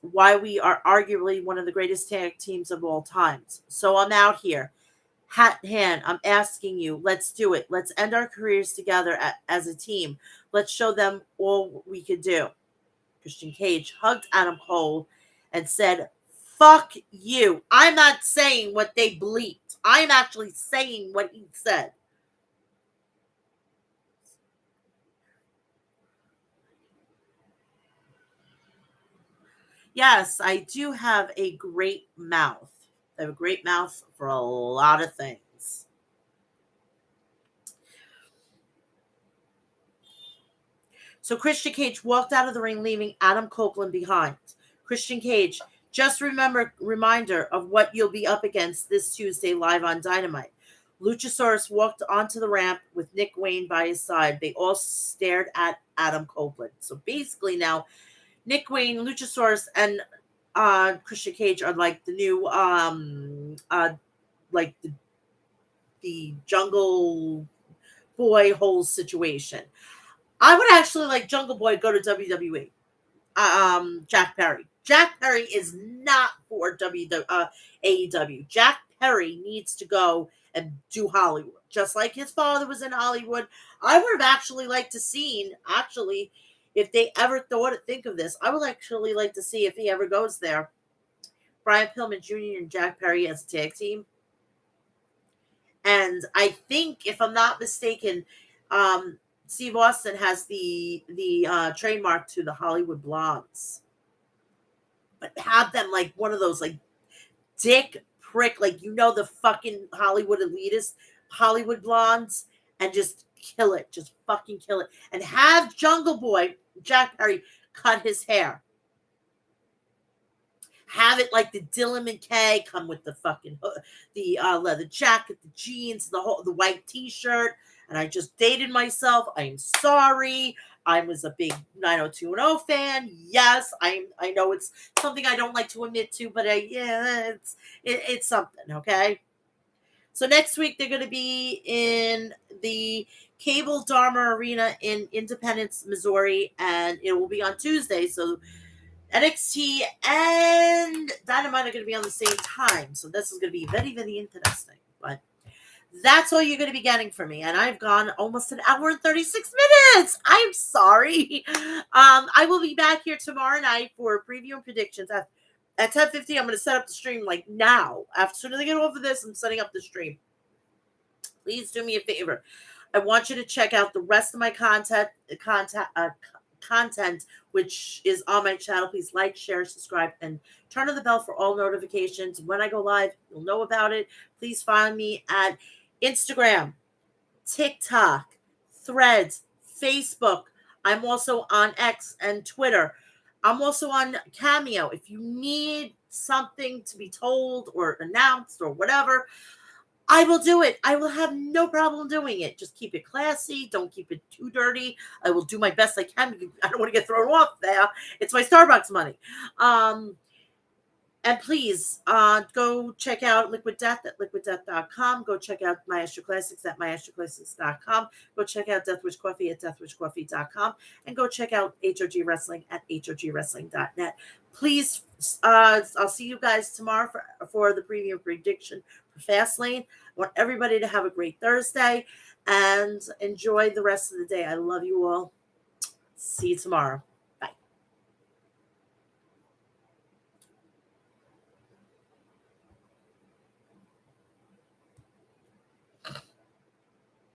why we are arguably one of the greatest tag teams of all times. So I'm out here, hat in hand. I'm asking you, let's do it. Let's end our careers together as a team. Let's show them all we could do. Christian Cage hugged Adam Cole and said, fuck you. I'm not saying what they bleeped. I'm actually saying what he said. Yes, I do have a great mouth. I have a great mouth for a lot of things. So Christian Cage walked out of the ring, leaving Adam Copeland behind. Christian Cage, just reminder of what you'll be up against this Tuesday live on Dynamite. Luchasaurus walked onto the ramp with Nick Wayne by his side. They all stared at Adam Copeland. So basically now, Nick Wayne, Luchasaurus, and Christian Cage are like the new, like the Jungle Boy whole situation. I would actually like Jungle Boy to go to WWE. Jack Perry. Jack Perry is not for AEW. Jack Perry needs to go and do Hollywood, just like his father was in Hollywood. I would have actually liked to seen if they ever think of this. I would actually like to see if he ever goes there. Brian Pillman Jr. and Jack Perry as a tag team, and I think if I'm not mistaken, Steve Austin has the trademark to the Hollywood Blondes, but have them like one of those like dick prick, like the fucking Hollywood elitist Hollywood Blondes, and just kill it, just fucking kill it, and have Jungle Boy Jack Perry cut his hair. Have it like the Dylan McKay, come with the fucking the leather jacket, the jeans, the white T-shirt. And I just dated myself. I'm sorry. I was a big 90210 fan. Yes, I know it's something I don't like to admit to, but it's something. Okay. So next week they're going to be in the Cable Dharma Arena in Independence, Missouri, and it will be on Tuesday. So NXT and Dynamite are going to be on the same time. So this is going to be very, very interesting. But that's all you're going to be getting from me. And I've gone almost an hour and 36 minutes. I'm sorry. I will be back here tomorrow night for preview and predictions. At 10:50, I'm going to set up the stream like now. As soon as I get off of this, I'm setting up the stream. Please do me a favor. I want you to check out the rest of my content, which is on my channel. Please like, share, subscribe, and turn on the bell for all notifications. When I go live, you'll know about it. Please find me at Instagram, TikTok, Threads, Facebook. I'm also on X and Twitter. I'm also on Cameo. If you need something to be told or announced or whatever, I will do it. I will have no problem doing it. Just keep it classy. Don't keep it too dirty. I will do my best I can. I don't want to get thrown off there. It's my Starbucks money. And please go check out Liquid Death at liquiddeath.com. Go check out Maestro Classics at maestroclassics.com. Go check out Deathwish Coffee at deathwishcoffee.com. And go check out HOG Wrestling at hogwrestling.net. Please, I'll see you guys tomorrow for the preview and prediction for Fastlane. I want everybody to have a great Thursday and enjoy the rest of the day. I love you all. See you tomorrow.